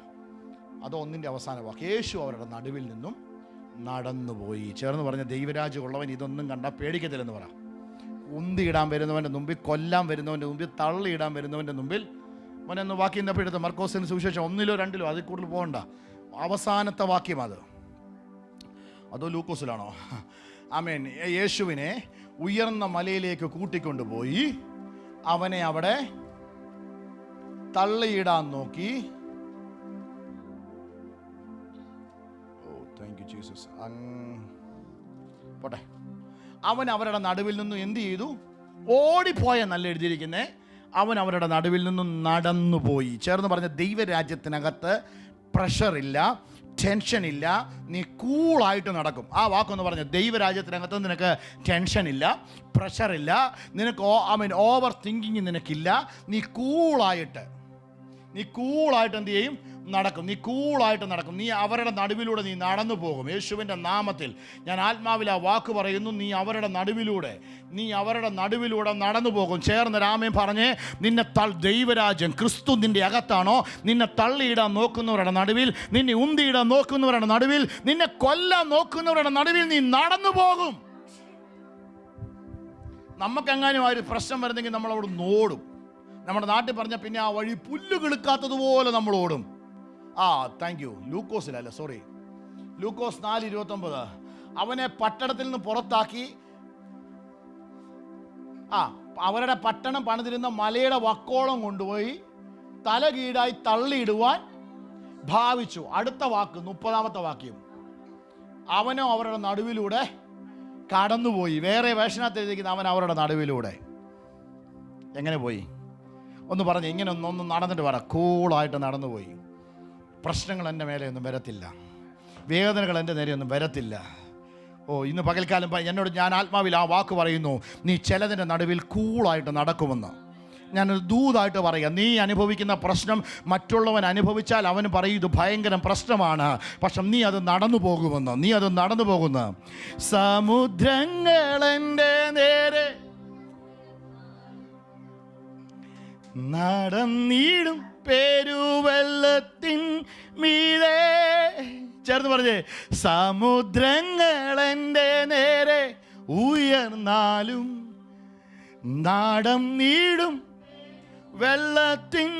അതോ 1-ന്റെ അവസാന വാക്ക്? യേശു അവരുടെ നടുവിൽ നിന്നും നടന്നുപോയി. ചേർന്ന് പറഞ്ഞ ദൈവരാജ്യമുള്ളവൻ ഇതൊന്നും കണ്ടാൽ പേടിക്കത്തില്ലെന്ന് പറ. ഉന്തിയിടാൻ വരുന്നവൻ്റെ മുമ്പിൽ, കൊല്ലാൻ വരുന്നവൻ്റെ മുമ്പിൽ, തള്ളിയിടാൻ വരുന്നവൻ്റെ മുമ്പിൽ. മോനൊന്ന് വാക്യം ഇന്നപ്പെടുത്ത് മർക്കോസിന് സുവിശേഷം 1-ലോ 2-ലോ, അതിൽ കൂടുതൽ പോകണ്ട. അവസാനത്തെ വാക്യം അതോ ലൂക്കോസിലാണോ? ആമേൻ. യേശുവിനെ ഉയർന്ന മലയിലേക്ക് കൂട്ടിക്കൊണ്ടുപോയി അവനെ അവിടെ തള്ളിയിടാൻ നോക്കി. Thank you Jesus. പോട്ടെ. അവൻ അവരുടെ നടുവിൽ നിന്നും എന്ത് ചെയ്തു? ഓടിപ്പോയ നല്ല എഴുതിയിരിക്കുന്നേ. അവൻ അവരുടെ നടുവിൽ നിന്നും നടന്നുപോയി. ചേർന്ന് പറഞ്ഞ ദൈവരാജ്യത്തിനകത്ത് പ്രഷറില്ല, ടെൻഷനില്ല, നീ കൂളായിട്ട് നടക്കും. ആ വാക്കൊന്ന് പറഞ്ഞ ദൈവരാജ്യത്തിനകത്ത് നിനക്ക് ടെൻഷനില്ല, പ്രഷറില്ല, നിനക്ക് ഓവർ തിങ്കിങ് നിനക്കില്ല. നീ കൂളായിട്ട് എന്ത് ചെയ്യും? നടക്കും. നീ കൂളായിട്ട് നടക്കും. നീ അവരുടെ നടുവിലൂടെ നീ നടന്നു പോകും. യേശുവിൻ്റെ നാമത്തിൽ ഞാൻ ആത്മാവിൽ ആ വാക്ക് പറയുന്നു. നീ അവരുടെ നടുവിലൂടെ നടന്നു പോകും. ചേർന്ന് രാമൻ പറഞ്ഞേ, നിന്നെ ദൈവരാജ്യം ക്രിസ്തു നിന്റെ അകത്താണോ? നിന്നെ തള്ളിയിടാൻ നോക്കുന്നവരുടെ നടുവിൽ, നിന്നെ ഉന്തിയിടാൻ നോക്കുന്നവരുടെ നടുവിൽ, നിന്നെ കൊല്ലാൻ നോക്കുന്നവരുടെ നടുവിൽ നീ നടന്നു പോകും. നമുക്കെങ്ങാനും ആ ഒരു പ്രശ്നം വരുന്നെങ്കിൽ നമ്മളവിടെ ഓടും. നമ്മുടെ നാട്ടിൽ പറഞ്ഞാൽ പിന്നെ ആ വഴി പുല്ല് കിളുക്കാത്തതുപോലെ നമ്മൾ ഓടും. Thank you. ലൂക്കോസിലല്ല, സോറി, ലൂക്കോസ് 4:29. അവനെ പട്ടണത്തിൽ നിന്ന് പുറത്താക്കി അവരുടെ പട്ടണം പണിതിരുന്ന മലയുടെ വക്കോളം കൊണ്ടുപോയി തല കീഴായി തള്ളിയിടുവാൻ ഭാവിച്ചു. അടുത്ത വാക്ക് 30-ാമത്തെ വാക്യം, അവനോ അവരുടെ നടുവിലൂടെ കടന്നുപോയി. വേറെ വേഷനകത്ത് എഴുതിയിരിക്കുന്ന അവൻ അവരുടെ നടുവിലൂടെ എങ്ങനെ പോയി? ഒന്ന് പറഞ്ഞ്, ഇങ്ങനെ ഒന്ന് നടന്നിട്ട് പറ. കൂളായിട്ട് നടന്നുപോയി. പ്രശ്നങ്ങൾ എൻ്റെ മേലെയൊന്നും വരത്തില്ല, വേദനകൾ എൻ്റെ നേരെയൊന്നും വരത്തില്ല. ഇന്ന് പകൽക്കാലം എന്നോട് ഞാൻ ആത്മാവിൽ ആ വാക്ക് പറയുന്നു, നീ ചിലതിൻ്റെ നടുവിൽ കൂളായിട്ട് നടക്കുമെന്ന്. ഞാനൊരു ദൂതായിട്ട് പറയാം, നീ അനുഭവിക്കുന്ന പ്രശ്നം മറ്റുള്ളവൻ അനുഭവിച്ചാൽ അവന് പറയും ഇത് ഭയങ്കര പ്രശ്നമാണ്, പക്ഷെ നീ അത് നടന്നു പോകുന്നു. സമുദ്രങ്ങളെൻ്റെ നേരെ നടന്നിടും പെരുവെള്ളത്തിൻ മീതെ. ചേർന്ന് പറഞ്ഞേ, സമുദ്രങ്ങളെൻ്റെ നേരെ ഉയർന്നാലും നടന്നിടും വെള്ളത്തിൻ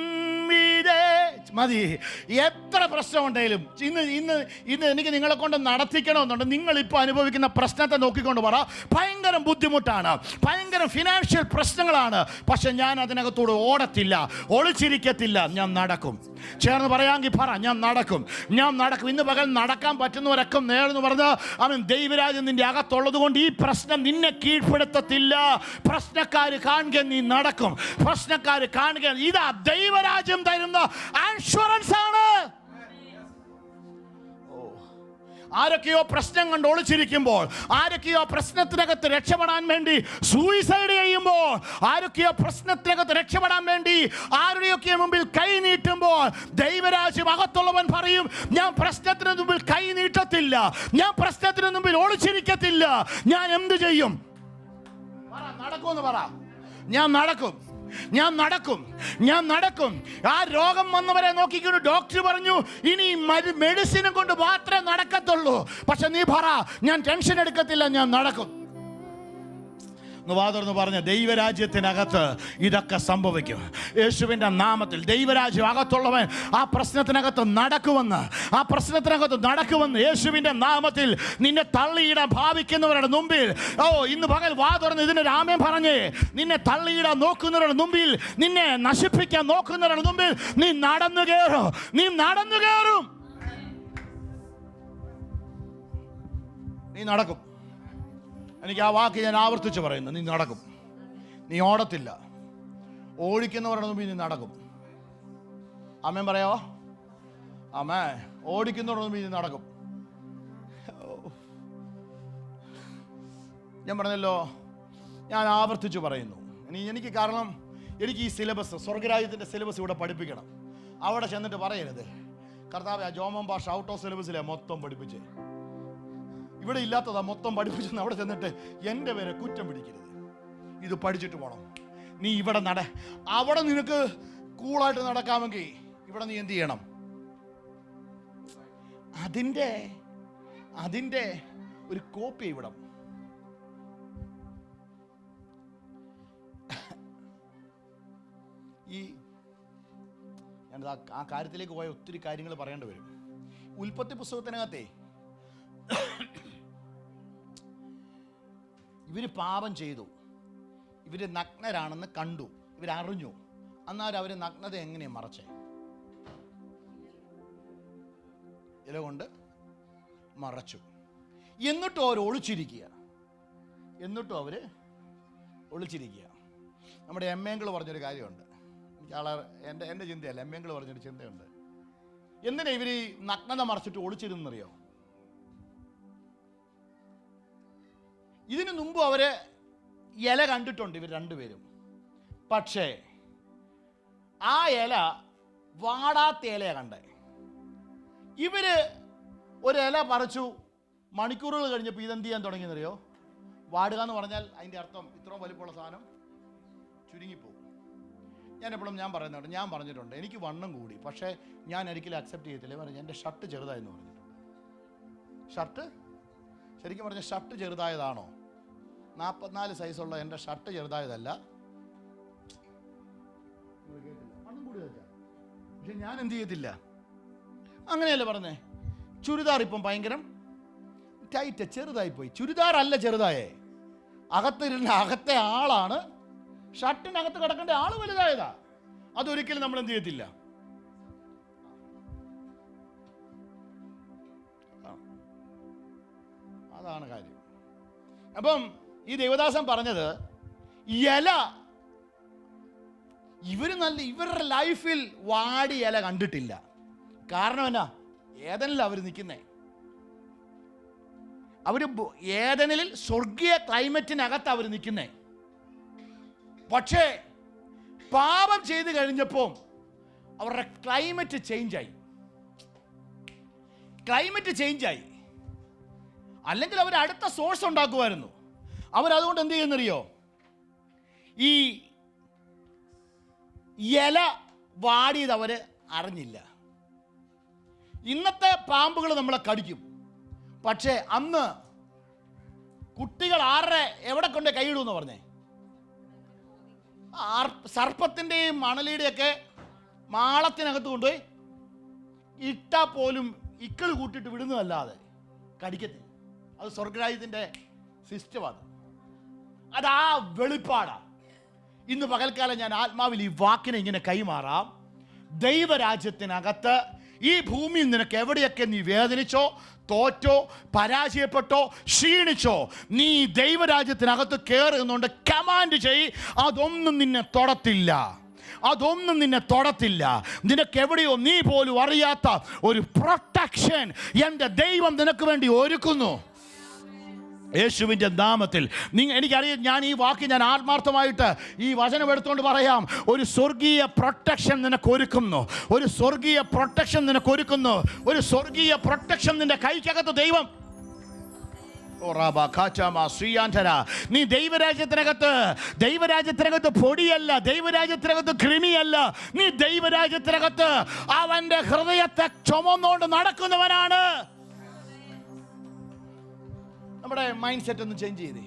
മീതെ. മതി, എത്ര പ്രശ്നമുണ്ടെങ്കിലും ഇന്ന് എനിക്ക് നിങ്ങളെ കൊണ്ട് നടത്തിക്കണമെന്നുണ്ട്. നിങ്ങളിപ്പോൾ അനുഭവിക്കുന്ന പ്രശ്നത്തെ നോക്കിക്കൊണ്ട് പറ, ഭയങ്കര ബുദ്ധിമുട്ടാണ്, ഭയങ്കര ഫിനാൻഷ്യൽ പ്രശ്നങ്ങളാണ്, പക്ഷെ ഞാൻ അതിനകത്തൂടെ ഓടത്തില്ല, ഒളിച്ചിരിക്കത്തില്ല, ഞാൻ നടക്കും. ചേർന്ന് പറയാമെങ്കിൽ പറ, ഞാൻ നടക്കും. ഇന്ന് പകൽ നടക്കാൻ പറ്റുന്നവരൊക്കെ നേർന്ന് പറഞ്ഞ അവൻ ദൈവരാജ്യം നിന്റെ അകത്തുള്ളത് കൊണ്ട് ഈ പ്രശ്നം നിന്നെ കീഴ്പ്പെടുത്തത്തില്ല. പ്രശ്നക്കാർ കാണുക, നീ നടക്കും. പ്രശ്നക്കാർ കാണുക, ഇതാ ദൈവരാജ്യം തരുന്ന ഇൻഷുറൻസ് ആണ്. ആരൊക്കെയോ പ്രശ്നം കൊണ്ട് ഒളിച്ചിരിക്കുമ്പോൾ, ആരൊക്കെയോ പ്രശ്നത്തിനകത്ത് രക്ഷപ്പെടാൻ വേണ്ടി സൂയിസൈഡ് ചെയ്യുമ്പോൾ, ആരൊക്കെയോ പ്രശ്നത്തിനകത്ത് രക്ഷപ്പെടാൻ വേണ്ടി ആരുടെയൊക്കെ മുമ്പിൽ കൈ നീട്ടുമ്പോൾ, ദൈവരാജ്യം അകത്തുള്ളവൻ പറയും, ഞാൻ പ്രശ്നത്തിന് മുമ്പിൽ കൈ നീട്ടത്തില്ല, ഞാൻ പ്രശ്നത്തിന് മുമ്പിൽ ഒളിച്ചിരിക്കത്തില്ല, ഞാൻ എന്ത് ചെയ്യും? നടക്കുമെന്ന് പറ. ഞാൻ നടക്കും. ആ രോഗം വന്നവരെ നോക്കിക്കൊണ്ട് ഡോക്ടർ പറഞ്ഞു, ഇനി മെഡിസിനും കൊണ്ട് മാത്രമേ നടക്കത്തുള്ളൂ. പക്ഷെ നീ പറ, ഞാൻ ടെൻഷൻ എടുക്കത്തില്ല, ഞാൻ നടക്കും. വാതുറന്ന് പറഞ്ഞ, ദൈവരാജ്യത്തിനകത്ത് ഇതൊക്കെ സംഭവിക്കും. യേശുവിൻ്റെ നാമത്തിൽ ദൈവരാജ്യം അകത്തുള്ളവൻ ആ പ്രശ്നത്തിനകത്ത് നടക്കുമെന്ന് യേശുവിൻ്റെ നാമത്തിൽ നിന്നെ തള്ളിയിടാൻ ഭാവിക്കുന്നവരുടെ മുമ്പിൽ, ഇന്ന് പകൽ വാതുറന്ന് ഇതിനൊരു ആമേൻ പറഞ്ഞേ, നിന്നെ തള്ളിയിടാൻ നോക്കുന്നവരുടെ മുമ്പിൽ, നിന്നെ നശിപ്പിക്കാൻ നോക്കുന്നവരുടെ മുമ്പിൽ നീ നടന്നു കയറും. നീ നടക്കും. എനിക്ക് ആ വാക്ക് ഞാൻ ആവർത്തിച്ച് പറയുന്നു, നീ നടക്കും. നീ ഓടത്തില്ല, ഓടിക്കുന്നവരുടെ മുമ്പിൽ നീ നടക്കും. ആമേൻ പറയാവോ? ആമേൻ. ഓടിക്കുന്നവരുടെ മുമ്പിൽ നീ നടക്കും. ഞാൻ പറഞ്ഞല്ലോ, ഞാൻ ആവർത്തിച്ച് പറയുന്നു. എനിക്ക് കാരണം എനിക്ക് ഈ സിലബസ്, സ്വർഗരാജ്യത്തിൻ്റെ സിലബസ് ഇവിടെ പഠിപ്പിക്കണം. അവിടെ ചെന്നിട്ട് പറയരുത്, കർത്താവേ ആ ജോമൻ ഭാഷ ഔട്ട് ഓഫ് സിലബസിലെ മൊത്തം പഠിപ്പിച്ചേ, ഇവിടെ ഇല്ലാത്തതാ മൊത്തം പഠിപ്പിച്ചെന്ന് അവിടെ ചെന്നിട്ട് എൻ്റെ പേരെ കുറ്റം പിടിക്കരുത്. ഇത് പഠിച്ചിട്ട് പോകണം. നീ ഇവിടെ അവിടെ നിനക്ക് കൂളായിട്ട് നടക്കാമെങ്കിൽ ഇവിടെ നീ എന്ത് ചെയ്യണം? അതിൻ്റെ ഒരു കോപ്പി ഇവിടെ. ഞാൻ ആ കാര്യത്തിലേക്ക് പോയ ഒത്തിരി കാര്യങ്ങൾ പറയേണ്ടി വരും. ഉൽപ്പത്തി പുസ്തകത്തിനകത്തെ ഇവർ പാപം ചെയ്തു, ഇവർ നഗ്നരാണെന്ന് കണ്ടു, ഇവരറിഞ്ഞു. അന്നേരം അവർ നഗ്നത എങ്ങനെയാണ് മറച്ചേ? ഇല കൊണ്ട് മറച്ചു. എന്നിട്ടും അവർ ഒളിച്ചിരിക്കുക. നമ്മുടെ എമ്മേങ്കിൾ പറഞ്ഞൊരു കാര്യമുണ്ട്. എനിക്ക് എൻ്റെ ചിന്തയല്ല, എമ്മേങ്കിൾ പറഞ്ഞൊരു ചിന്തയുണ്ട്. എന്തിനാ ഇവർ നഗ്നത മറച്ചിട്ട് ഒളിച്ചിരുന്നറിയോ? ഇതിനു മുമ്പ് അവര് ഇല കണ്ടിട്ടുണ്ട് ഇവർ രണ്ടുപേരും. പക്ഷേ ആ ഇല വാടാത്ത ഇലയാണ് കണ്ടേ. ഇവര് ഒരു ഇല പറിച്ചു, മണിക്കൂറുകൾ കഴിഞ്ഞപ്പോൾ ഇതെന്ത് ചെയ്യാൻ തുടങ്ങിയെന്നറിയോ? വാടുക എന്ന് പറഞ്ഞാൽ അതിൻ്റെ അർത്ഥം ഇത്രയും വലിപ്പമുള്ള സാധനം ചുരുങ്ങിപ്പോവും. ഞാൻ പറഞ്ഞിട്ടുണ്ട്, എനിക്ക് വണ്ണം കൂടി, പക്ഷേ ഞാൻ ഒരിക്കലും അക്സെപ്റ്റ് ചെയ്യത്തില്ല. പറഞ്ഞു എൻ്റെ ഷർട്ട് ചെറുതായെന്ന് പറഞ്ഞിട്ടുണ്ട്. ശരിക്കും പറഞ്ഞ ഷർട്ട് ചെറുതായതാണോ? 44 സൈസുള്ള എൻ്റെ ഷർട്ട് ചെറുതായതല്ല. പക്ഷെ ഞാൻ എന്ത് ചെയ്യത്തില്ല, അങ്ങനെയല്ല പറഞ്ഞേ. ചുരിദാർ ഇപ്പം ഭയങ്കര ടൈറ്റ്, ചെറുതായിപ്പോയി. ചുരിദാർ അല്ല ചെറുതായേ, അകത്തെ ആളാണ്. ഷർട്ടിനകത്ത് കിടക്കേണ്ട ആള് വലുതായതാ. അതൊരിക്കലും നമ്മൾ എന്ത് ചെയ്യത്തില്ല. അതാണ് കാര്യം. അപ്പം ഈ ദേവദാസൻ പറഞ്ഞത്, ഇല ഇവരുടെ ലൈഫിൽ വാടി ഇല കണ്ടിട്ടില്ല. കാരണം എന്നാ? ഏദനിൽ അവർ നിൽക്കുന്നേ. ഏദനിൽ സ്വർഗീയ ക്ലൈമറ്റിനകത്ത് അവർ നിൽക്കുന്നേ. പക്ഷേ പാപം ചെയ്ത് കഴിഞ്ഞപ്പോൾ അവരുടെ ക്ലൈമറ്റ് ചേഞ്ചായി. അല്ലെങ്കിൽ അവർ അടുത്ത സോഴ്സ് ഉണ്ടാക്കുമായിരുന്നു. അവരതുകൊണ്ട് എന്ത് ചെയ്യുന്നറിയോ? ഈ ഇല വാടിയത് അവർ അറിഞ്ഞില്ല. ഇന്നത്തെ പാമ്പുകൾ നമ്മളെ കടിക്കും, പക്ഷേ അന്ന് കുട്ടികൾ എവിടെ കൊണ്ട് കൈയിടുമെന്ന് പറഞ്ഞേ? സർപ്പത്തിൻ്റെയും മണലിയുടെയൊക്കെ മാളത്തിനകത്ത് കൊണ്ടുപോയി ഇട്ടാൽ പോലും ഇക്കൾ കൂട്ടിയിട്ട് വിടുന്നതല്ലാതെ കടിക്കത്തില്ല. അത് സ്വർഗരാജ്യത്തിൻ്റെ സിസ്റ്റമാണ്. അതാ വെളിപ്പാടാ. ഇന്ന് പകൽക്കാലം ഞാൻ ആത്മാവിൽ ഈ വാക്കിനെ ഇങ്ങനെ കൈമാറാം. ദൈവരാജ്യത്തിനകത്ത് ഈ ഭൂമിയിൽ നിനക്ക് എവിടെയൊക്കെ നീ വേദനിച്ചോ, തോറ്റോ, പരാജയപ്പെട്ടോ, ക്ഷീണിച്ചോ, നീ ദൈവരാജ്യത്തിനകത്ത് കയറുന്നുണ്ട്. കമാൻഡ് ചെയ്, അതൊന്നും നിന്നെ തൊടത്തില്ല. നിനക്ക് എവിടെയോ നീ പോലും അറിയാത്ത ഒരു പ്രൊട്ടക്ഷൻ എൻ്റെ ദൈവം നിനക്ക് വേണ്ടി ഒരുക്കുന്നു. യേശുവിൻ്റെ നാമത്തിൽ എനിക്കറിയാം, ഞാൻ ഈ വാക്ക് ഞാൻ ആത്മാർത്ഥമായിട്ട് ഈ വചനം എടുത്തുകൊണ്ട് പറയാം. ഒരു സ്വർഗീയ പ്രൊട്ടക്ഷൻ നിനക്ക് ഒരുക്കുന്നു. ഒരു സ്വർഗീയ പ്രൊട്ടക്ഷൻ നിന്റെ കൈക്കകത്ത് ദൈവം. നീ ദൈവരാജ്യത്തിനകത്ത് പൊടിയല്ല, ദൈവരാജ്യത്തിനകത്ത് കൃമിയല്ല. നീ ദൈവരാജ്യത്തിനകത്ത് അവന്റെ ഹൃദയത്തെ ചുമന്നുകൊണ്ട് നടക്കുന്നവനാണ്. നമ്മുടെ മൈൻഡ് സെറ്റ് ഒന്ന് ചേഞ്ച് ചെയ്തേ.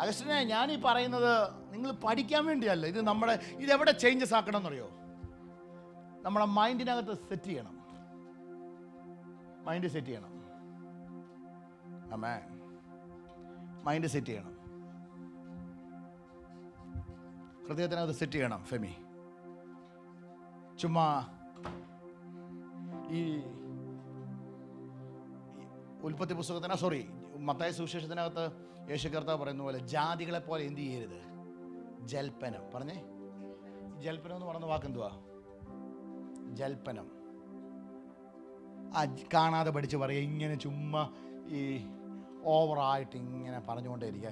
അഗസ്റ്റിനെ, ഞാനീ പറയുന്നത് നിങ്ങൾ പഠിക്കാൻ വേണ്ടിയല്ല. ഇതെവിടെ ചേഞ്ചസ് ആക്കണം എന്നറിയോ? നമ്മുടെ മൈൻഡിനകത്ത് സെറ്റ് ചെയ്യണം. മൈൻഡ് സെറ്റ് ചെയ്യണം. ഹൃദയത്തിനകത്ത് സെറ്റ് ചെയ്യണം. ഫെമി, ചുമ്മാ ഈ ഉൽപ്പത്തി മത്തായി സുവിശേഷത്തിനകത്ത് യേശു കർത്താവ് പറയുന്ന പോലെ ജാതികളെ പോലെ എന്ത് ചെയ്യരുത്? ജൽപ്പനം. പറഞ്ഞേ, ജൽപ്പനം എന്ന് പറയുന്ന വാക്കെന്തുവാ? ജൽപ്പനം. കാണാതെ പഠിച്ച് പറയുക. ഇങ്ങനെ ചുമ്മാ ഈ ഓവറായിട്ട് ഇങ്ങനെ പറഞ്ഞുകൊണ്ടേയിരിക്കുക.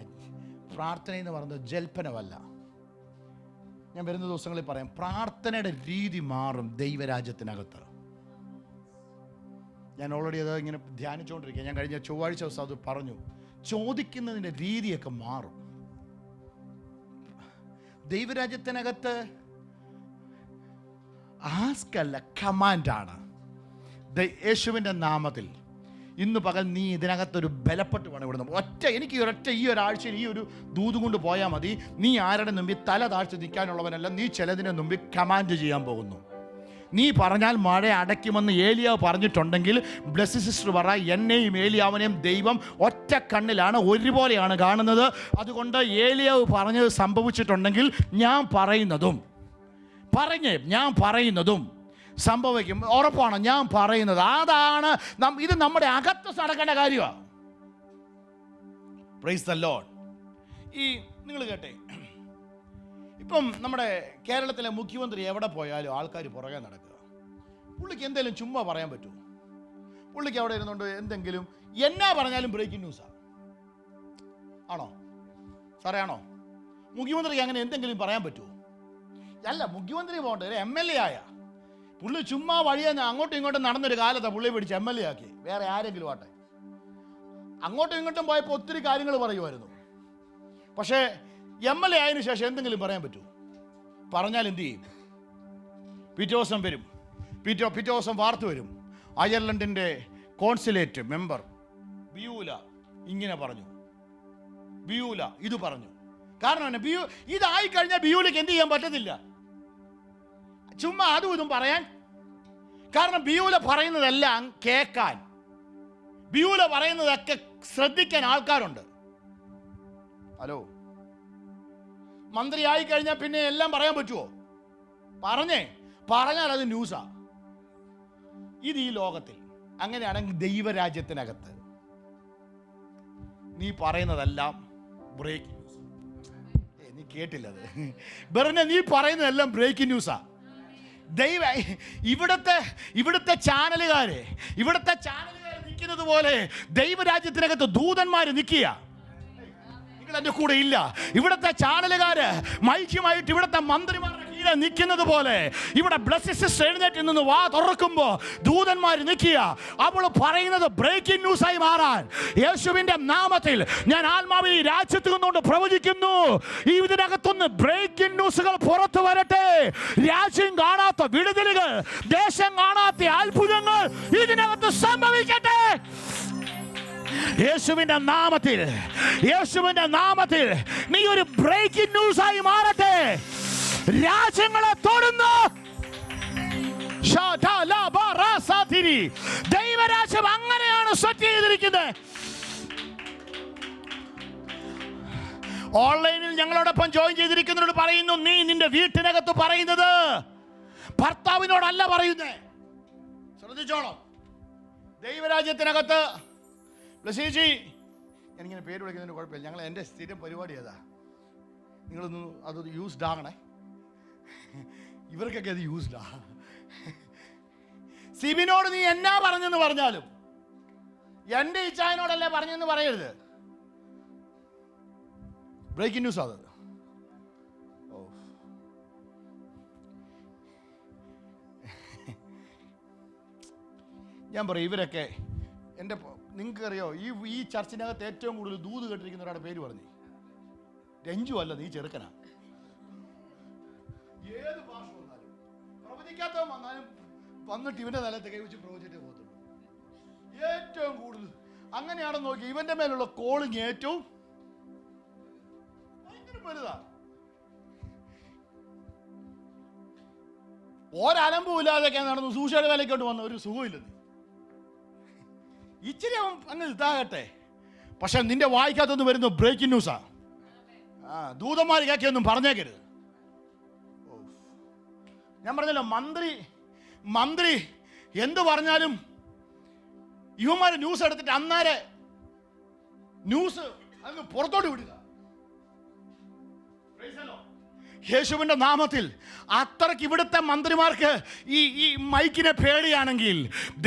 പ്രാർത്ഥന എന്ന് പറയുന്നത് ജൽപ്പനമല്ല. ഞാൻ വരുന്ന ദിവസങ്ങളിൽ പറയാം, പ്രാർത്ഥനയുടെ രീതി മാറും ദൈവരാജ്യത്തിനകത്ത്. ഞാൻ ഓൾറെഡി അത് ഇങ്ങനെ ധ്യാനിച്ചുകൊണ്ടിരിക്കുക. ഞാൻ കഴിഞ്ഞ ചൊവ്വാഴ്ച ദിവസം അത് പറഞ്ഞു. ചോദിക്കുന്നതിൻ്റെ രീതിയൊക്കെ മാറും. ദൈവരാജ്യത്തിനകത്ത് ആസ്കല്ല, കമാൻഡാണ്. യേശുവിൻ്റെ നാമത്തിൽ ഇന്ന് പകൽ നീ ഇതിനകത്തൊരു ബലപ്പെട്ട് വേണം ഇവിടുന്ന്. ഈ ഒരാഴ്ചയിൽ ഈ ഒരു ദൂത് കൊണ്ട് പോയാൽ മതി. നീ ആരുടെ മുമ്പിൽ തല താഴ്ച നിൽക്കാനുള്ളവനല്ല. നീ ചിലതിനെ മുമ്പിൽ കമാൻഡ് ചെയ്യാൻ പോകുന്നു. നീ പറഞ്ഞാൽ മഴ അടയ്ക്കുമെന്ന് ഏലിയാവ് പറഞ്ഞിട്ടുണ്ടെങ്കിൽ, ബ്ലെസ്സി സിസ്റ്റർ പറ, എന്നെയും ഏലിയാവിനെയും ദൈവം ഒറ്റ കണ്ണിലാണ്, ഒരുപോലെയാണ് കാണുന്നത്. അതുകൊണ്ട് ഏലിയാവ് പറഞ്ഞത് സംഭവിച്ചിട്ടുണ്ടെങ്കിൽ ഞാൻ പറയുന്നതും സംഭവിക്കും. ഉറപ്പാണ് ഞാൻ പറയുന്നത്. അതാണ് ഇത് നമ്മുടെ അകത്ത് നടക്കേണ്ട കാര്യമാണ്. Praise the Lord. നിങ്ങൾ കേട്ടെ, ഇപ്പം നമ്മുടെ കേരളത്തിലെ മുഖ്യമന്ത്രി എവിടെ പോയാലും ആൾക്കാർ പുറകെ നടക്കുക. പുള്ളിക്ക് എന്തെങ്കിലും ചുമ്മാ പറയാൻ പറ്റുമോ? പുള്ളിക്ക് അവിടെ ഇരുന്നുകൊണ്ട് എന്തെങ്കിലും എന്നാ പറഞ്ഞാലും ബ്രേക്കിംഗ് ന്യൂസാണ്. ആണോ സാറേ? ആണോ? മുഖ്യമന്ത്രിക്ക് അങ്ങനെ എന്തെങ്കിലും പറയാൻ പറ്റുമോ? അല്ല, മുഖ്യമന്ത്രി പോകട്ടെ, ഒരു MLA ആയ പുള്ളി ചുമ്മാ വഴിയെ അങ്ങോട്ടും ഇങ്ങോട്ടും നടന്നൊരു കാലത്താണ് പുള്ളിയെ പിടിച്ച് MLA ആക്കി. വേറെ ആരെങ്കിലും ആട്ടെ, അങ്ങോട്ടും ഇങ്ങോട്ടും പോയപ്പോൾ ഒത്തിരി കാര്യങ്ങൾ പറയുമായിരുന്നു. പക്ഷേ MLA ആയതിനു ശേഷം എന്തെങ്കിലും പറയാൻ പറ്റുമോ? പറഞ്ഞാൽ എന്തു ചെയ്യും? പിറ്റേ ദിവസം വാർത്ത വരും. അയർലൻഡിൻ്റെ കോൺസുലേറ്റ് മെമ്പർ ബിയൂല ഇങ്ങനെ പറഞ്ഞു, ബിയൂല ഇത് പറഞ്ഞു. കാരണം ഇതായി കഴിഞ്ഞാൽ ബിയൂലയ്ക്ക് എന്ത് ചെയ്യാൻ പറ്റത്തില്ല, ചുമ്മാ അതും ഇതും പറയാൻ. കാരണം ബിയൂല പറയുന്നതെല്ലാം കേൾക്കാൻ, ബിയൂല പറയുന്നതൊക്കെ ശ്രദ്ധിക്കാൻ ആൾക്കാരുണ്ട്. ഹലോ, മന്ത്രി ആയി കഴിഞ്ഞാൽ പിന്നെ എല്ലാം പറയാൻ പറ്റുമോ? പറഞ്ഞാൽ അത് ന്യൂസാ. ഇത് ഈ ലോകത്തിൽ അങ്ങനെയാണെങ്കിൽ ദൈവരാജ്യത്തിനകത്ത് നീ പറയുന്നതെല്ലാം ബ്രേക്കിംഗ് ന്യൂസ്. നീ കേട്ടില്ലത്? നീ പറയുന്നതെല്ലാം ബ്രേക്കിംഗ് ന്യൂസാ. ഇവിടുത്തെ ചാനലുകാര് നിൽക്കുന്നത് പോലെ ദൈവരാജ്യത്തിനകത്ത് ദൂതന്മാര് നിൽക്കുക. നിങ്ങൾ എൻ്റെ കൂടെ ഇല്ല. ഇവിടുത്തെ ചാനലുകാര് മൈക്കുമായിട്ട് ഇവിടുത്തെ മന്ത്രിമാർ നിൽക്കുന്നത് പോലെ ഇവിടെ ബ്ലെസ്സി സിസ്റ്റർ എഴുന്നേറ്റ് നിന്ന് വാ തുറക്കുമ്പോ ദൂതന്മാർ നിൽക്കുക. അവൾ പറയുന്നത് ബ്രേക്കിംഗ് ന്യൂസായി മാറാൻ യേശുവിന്റെ നാമത്തിൽ ഞാൻ ആത്മാവിൽ ഈ രാജ്യത്ത് നിന്നുകൊണ്ട് പ്രവചിക്കുന്നു. ഇതിനകത്തുനിന്ന് ബ്രേക്കിംഗ് ന്യൂസുകൾ പുറത്തു വരട്ടെ. രാജ്യം കാണാത്ത വിടുതലുകൾ, ദേശം കാണാത്ത അത്ഭുതങ്ങൾ ഇതിനകത്ത് സംഭവിക്കട്ടെ. യേശുവിന്റെ നാമത്തിൽ, യേശുവിന്റെ നാമത്തിൽ നീ ഒരു ബ്രേക്കിംഗ് ന്യൂസായി മാറട്ടെ. രാജ്യങ്ങളെ തൊടുന്നു. ദൈവരാജ്യം അങ്ങനെയാണ് സെറ്റ് ചെയ്തിരിക്കുന്നത്. ഓൺലൈനിൽ ഞങ്ങളോടൊപ്പം ജോയിൻ ചെയ്തിരിക്കുന്നവരോട് പറയുന്നു, നീ നിന്റെ വീട്ടിനകത്ത് പറയുന്നത് ഭർത്താവിനോടല്ല പറയുന്നേ. ശ്രദ്ധിച്ചോളാം. ദൈവരാജ്യത്തിനകത്ത് ബ്ലസീജി, ഞാനിങ്ങനെ പേര് വിളിക്കുന്നതിന് കുഴപ്പമില്ല, ഞങ്ങൾ എൻ്റെ സ്ഥിരം പരിപാടി ഏതാ, നിങ്ങളൊന്ന് അത് യൂസ്ഡ് ആകണേ. ഇവർക്കൊക്കെ അത് യൂസ്ഡാ. സിബിനോട് നീ എന്നാ പറഞ്ഞെന്ന് പറഞ്ഞാലും എൻ്റെ ഇച്ചായനോടല്ലേ പറഞ്ഞെന്ന് പറയരുത്. ബ്രേക്കിംഗ് ന്യൂസ് അത്. ഞാൻ പറയും, ഇവരൊക്കെ എൻ്റെ, നിങ്ങൾക്കറിയോ ഈ ചർച്ചിനകത്ത് ഏറ്റവും കൂടുതൽ ദൂത് കേട്ടിരിക്കുന്ന ഒരാളുടെ പേര് പറഞ്ഞു. രഞ്ജു അല്ല, നീ ചെറുക്കനാ. ഏത് ഭാഷ വന്നാലും പ്രവചിക്കാത്തവൻ വന്നാലും വന്നിട്ട് ഇവന്റെ നിലത്ത് കൈവച്ച് പ്രവചിച്ചിട്ടേ പോകത്തുള്ളൂ. ഏറ്റവും കൂടുതൽ അങ്ങനെയാണെന്ന് നോക്കി ഇവന്റെ മേലുള്ള കോളിങ് ഏറ്റവും ഭയങ്കര വലുതാ. ഒരലമ്പും ഇല്ലാതെയൊക്കെ നടന്നു സൂക്ഷയുടെ വിലക്കോട്ട് വന്ന ഒരു സുഖമില്ലെന്ന്. ഇച്ചിരി അവൻ അങ്ങ് ഇതാകട്ടെ. പക്ഷെ നിന്റെ വായിക്കാത്തൊന്നും വരുന്നു ബ്രേക്കിംഗ് ന്യൂസാ. ദൂതന്മാർ കേൾക്കൊന്നും പറഞ്ഞേക്കരുത്. ഞാൻ പറഞ്ഞല്ലോ, മന്ത്രി എന്ത് പറഞ്ഞാലും ഇവന്മാര് ന്യൂസ് എടുത്തിട്ട് അന്നേരെ ന്യൂസ് അങ്ങ് പുറത്തോട്ട് വിടുക. യേശുവിന്റെ നാമത്തിൽ അത്രയ്ക്ക് ഇവിടുത്തെ മന്ത്രിമാർക്ക് ഈ മൈക്കിനെ പേടിയാണെങ്കിൽ,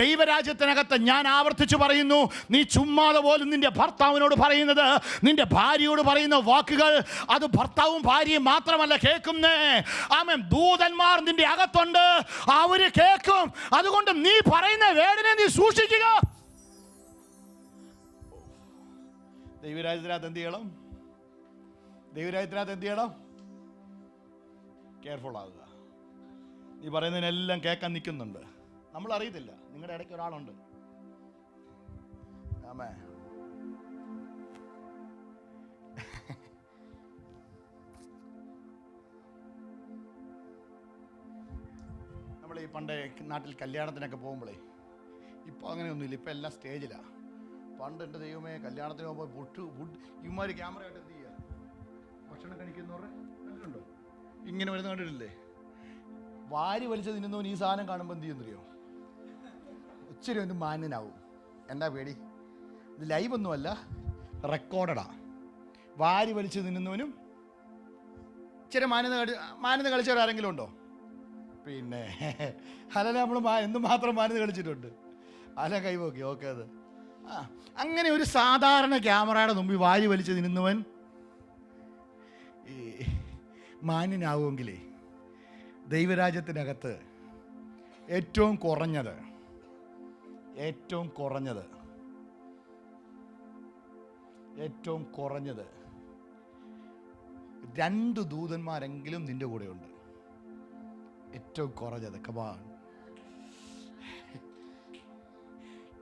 ദൈവരാജ്യത്തിനകത്ത് ഞാൻ ആവർത്തിച്ചു പറയുന്നു, നീ ചുമ്മാതെ പോലും നിന്റെ ഭർത്താവിനോട് പറയുന്നത്, നിന്റെ ഭാര്യയോട് പറയുന്ന വാക്കുകൾ, അത് ഭർത്താവും ഭാര്യയും മാത്രമല്ല കേൾക്കുന്നേ. ആമേൻ. ദൂതന്മാർ നിന്റെ അകത്തുണ്ട്, അവര് കേൾക്കും. അതുകൊണ്ട് നീ പറയുന്ന വേദന നീ സൂക്ഷിക്കുക. ദൈവരാജ്യത്തിനകത്ത് എന്ത് ചെയ്യണം? ദൈവരാജ്യത്തിനകത്ത് എന്ത് ചെയ്യണം? കെയർഫുൾ ആകുക. നീ പറയുന്നതിനെല്ലാം കേൾക്കാൻ നിൽക്കുന്നുണ്ട്, നമ്മൾ അറിയത്തില്ല. നിങ്ങളുടെ ഇടയ്ക്ക് ഒരാളുണ്ട്. ആമേ. നമ്മൾ ഈ പണ്ട് നാട്ടിൽ കല്യാണത്തിനൊക്കെ പോകുമ്പോഴേ, ഇപ്പോൾ അങ്ങനെയൊന്നുമില്ല, ഇപ്പം എല്ലാം സ്റ്റേജിലാണ്. പണ്ട് എൻ്റെ ദൈവമേ, കല്യാണത്തിന് പോകുമ്പോൾ ഇവന്മാർ ക്യാമറയായിട്ട് എന്ത് ചെയ്യുക, ഭക്ഷണം കഴിക്കുന്നവരുടെ കണ്ടിട്ടുണ്ടോ? ഇങ്ങനെ വരുന്ന കണ്ടിട്ടില്ലേ? വാരി വലിച്ച് തിന്നുന്നവൻ ഈ സാധനം കാണുമ്പോൾ എന്ത് ചെയ്യുന്നറിയോ? ഇച്ചിരി ഒന്ന് മാന്യനാവും. എന്താ പേടി? ഇത് ലൈവൊന്നുമല്ല, റെക്കോർഡഡാ. വാരി വലിച്ച് തിന്നുന്നവനും ഇച്ചിരി മാന്യത കളിച്ചവരാരെങ്കിലും ഉണ്ടോ? പിന്നെ അല്ല, നമ്മൾ എന്തുമാത്രം മാന്യത കളിച്ചിട്ടുണ്ട്. അല്ല, കൈപോക്കി. ഓക്കെ. അത് അങ്ങനെ ഒരു സാധാരണ ക്യാമറയുടെ മുമ്പിൽ വാരി വലിച്ച് തിന്നുന്നവൻ ഈ മാന്യനാവുമെങ്കിലേ, ദൈവരാജ്യത്തിനകത്ത് ഏറ്റവും കുറഞ്ഞത് 2 ദൂതന്മാരെങ്കിലും നിന്റെ കൂടെയുണ്ട്. ഏറ്റവും കുറഞ്ഞത്. കമാൺ.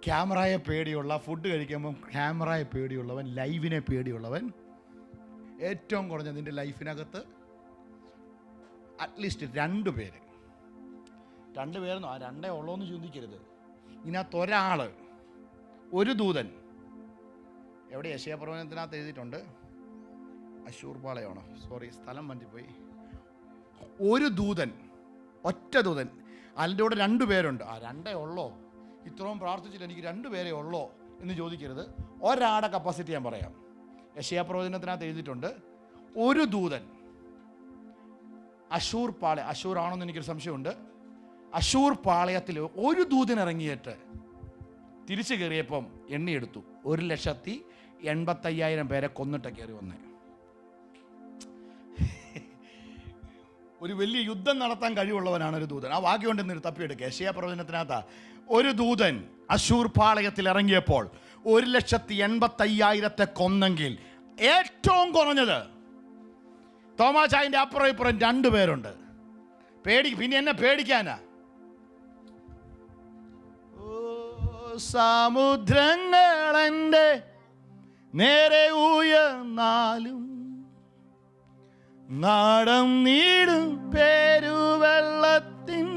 ക്യാമറയെ പേടിയുള്ള, ഫുഡ് കഴിക്കുമ്പം ക്യാമറയെ പേടിയുള്ളവൻ, ലൈവിനെ പേടിയുള്ളവൻ, ഏറ്റവും കുറഞ്ഞത് നിന്റെ ലൈഫിനകത്ത് അറ്റ്ലീസ്റ്റ് 2 പേര്. 2 പേരെന്നോ, ആ 2 ഉള്ളോന്ന് ചിന്തിക്കരുത്. ഇതിനകത്ത് ഒരാൾ, ഒരു ദൂതൻ. എവിടെ? യെശയ്യാപ്രവചനത്തിനകത്ത് എഴുതിയിട്ടുണ്ട്. അശൂർ പാളയമാണോ? സോറി, സ്ഥലം മാറ്റിപ്പോയി. ഒരു ദൂതൻ, ഒറ്റ ദൂതൻ. അതിൻ്റെ കൂടെ 2 പേരുണ്ട്. ആ 2 ഉള്ളോ? ഇത്രയും പ്രാർത്ഥിച്ചിട്ട് എനിക്ക് 2 പേരേ ഉള്ളോ എന്ന് ചോദിക്കരുത്. ഒരാളുടെ കപ്പാസിറ്റി ഞാൻ പറയാം. യെശയ്യാപ്രവചനത്തിനകത്ത് എഴുതിയിട്ടുണ്ട്, ഒരു ദൂതൻ അശൂർ പാളയം, അശൂർ ആണോന്ന് എനിക്കൊരു സംശയമുണ്ട്. അശൂർ പാളയത്തിൽ ഒരു ദൂതൻ ഇറങ്ങിയിട്ട് തിരിച്ചു കയറിയപ്പം എണ്ണിയെടുത്തു 1,85,000 പേരെ കൊന്നിട്ട് കയറി വന്നേ. ഒരു വലിയ യുദ്ധം നടത്താൻ കഴിവുള്ളവനാണ് ഒരു ദൂതൻ. ആ വാക്യം കൊണ്ട് തപ്പിയെടുക്കുക. യെശയ്യാ പ്രവചനത്തിനകത്ത് ഒരു ദൂതൻ അശൂർ പാളയത്തിൽ ഇറങ്ങിയപ്പോൾ 1,85,000 കൊന്നെങ്കിൽ ഏറ്റവും കുറഞ്ഞത് തോമാചായൻ്റെ അപ്പുറം ഇപ്പുറം 2 പേരുണ്ട്. പിന്നെ എന്നെ പേടിക്കാനാ? സമുദ്രങ്ങളെൻ്റെ നേരെ ഉയർന്നാലും നാടം നീടും പെരുവെള്ളത്തിൻ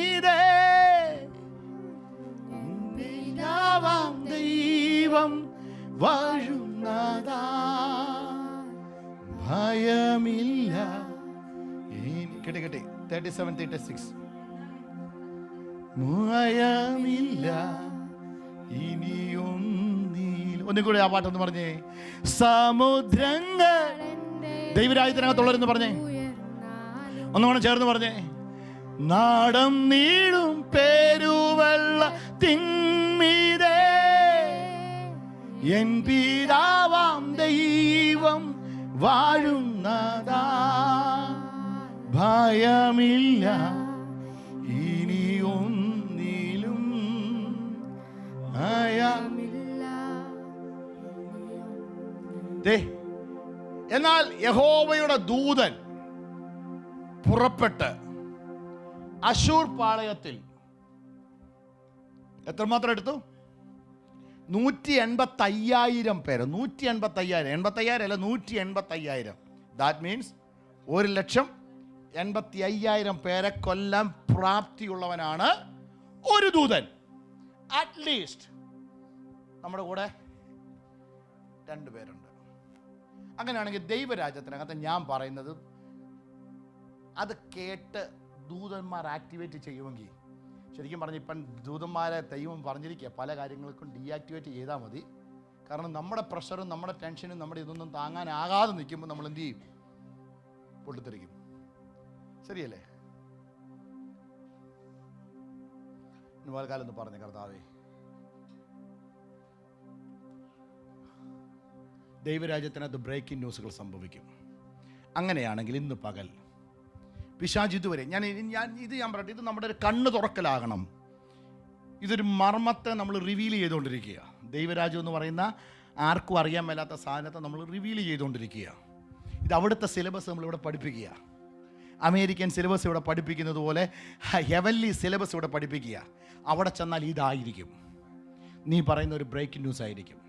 ഇതേ ദൈവം വാഴുന്നതാ ഭയമില്ല. കേട്ടെ 37-36 ഭയമില്ല ഇനിയൊന്നീൽ. ഒന്നുകൂടെ ആ പാട്ടൊന്ന് പറഞ്ഞേ. സമുദ്രങ്ങൾ ദൈവരാജ്യത്തിനകത്തുള്ളവരെന്ന് പറഞ്ഞേ. ഒന്നുകൂടെ ചേർന്ന് പറഞ്ഞേ. നാടം നീളും പെരുവെള്ള തിന്മീതേ എൻ പിതാവാം ദൈവം വാഴുന്നതാ ഭയമില്ല ഇനിയൊന്നിലും എന്നാൽ യഹോവയുടെ ദൂതൻ പുറപ്പെട്ട് അശൂർ പാളയത്തിൽ എത്രമാത്രം എടുത്തു? 185,000 പേര്. 185,000, 85,000 അല്ല, 185,000. ദാറ്റ് മീൻസ് 1,85,000 പേരെ കൊല്ലാൻ പ്രാപ്തിയുള്ളവനാണ് ഒരു ദൂതൻ. അറ്റ്ലീസ്റ്റ് നമ്മുടെ കൂടെ 2 പേരുണ്ട്. അങ്ങനെയാണെങ്കിൽ ദൈവരാജ്യത്തിനകത്ത് ഞാൻ പറയുന്നത് അത് കേട്ട് ദൂതന്മാർ ആക്ടിവേറ്റ് ചെയ്യുമെങ്കിൽ, ശരിക്കും പറഞ്ഞ് ഇപ്പം ദൂതന്മാരെ ദൈവം പറഞ്ഞിരിക്കുക പല കാര്യങ്ങൾക്കും ഡീആക്ടിവേറ്റ് ചെയ്താൽ മതി. കാരണം നമ്മുടെ പ്രഷറും നമ്മുടെ ടെൻഷനും നമ്മുടെ ഇതൊന്നും താങ്ങാനാകാതെ നിൽക്കുമ്പോൾ നമ്മൾ എന്ത് ചെയ്യും? പൊട്ടിത്തെറിക്കും. ശരിയല്ലേ? വാൽക്കാലം എന്ന് പറഞ്ഞു കർത്താവേ, ദൈവരാജ്യത്തിനകത്ത് ബ്രേക്കിംഗ് ന്യൂസുകൾ സംഭവിക്കും. അങ്ങനെയാണെങ്കിൽ ഇന്ന് പകൽ പിശാച് ഇതുവരെ ഞാൻ പറയട്ടെ, ഇത് നമ്മുടെ ഒരു കണ്ണ് തുറക്കലാകണം. ഇതൊരു മർമ്മത്തെ നമ്മൾ റിവീൽ ചെയ്തുകൊണ്ടിരിക്കുക. ദൈവരാജ്യം എന്ന് പറയുന്ന ആർക്കും അറിയാൻ മേലാത്ത സാധനത്തെ നമ്മൾ റിവീൽ ചെയ്തുകൊണ്ടിരിക്കുക. ഇത് അവിടുത്തെ സിലബസ് നമ്മളിവിടെ പഠിപ്പിക്കുക. അമേരിക്കൻ സിലബസ് ഇവിടെ പഠിപ്പിക്കുന്നത് പോലെ ഹെവൻലി സിലബസ് ഇവിടെ പഠിപ്പിക്കുക. അവിടെ ചെന്നാൽ ഇതായിരിക്കും നീ പറയുന്ന ഒരു ബ്രേക്കിംഗ് ന്യൂസ് ആയിരിക്കും.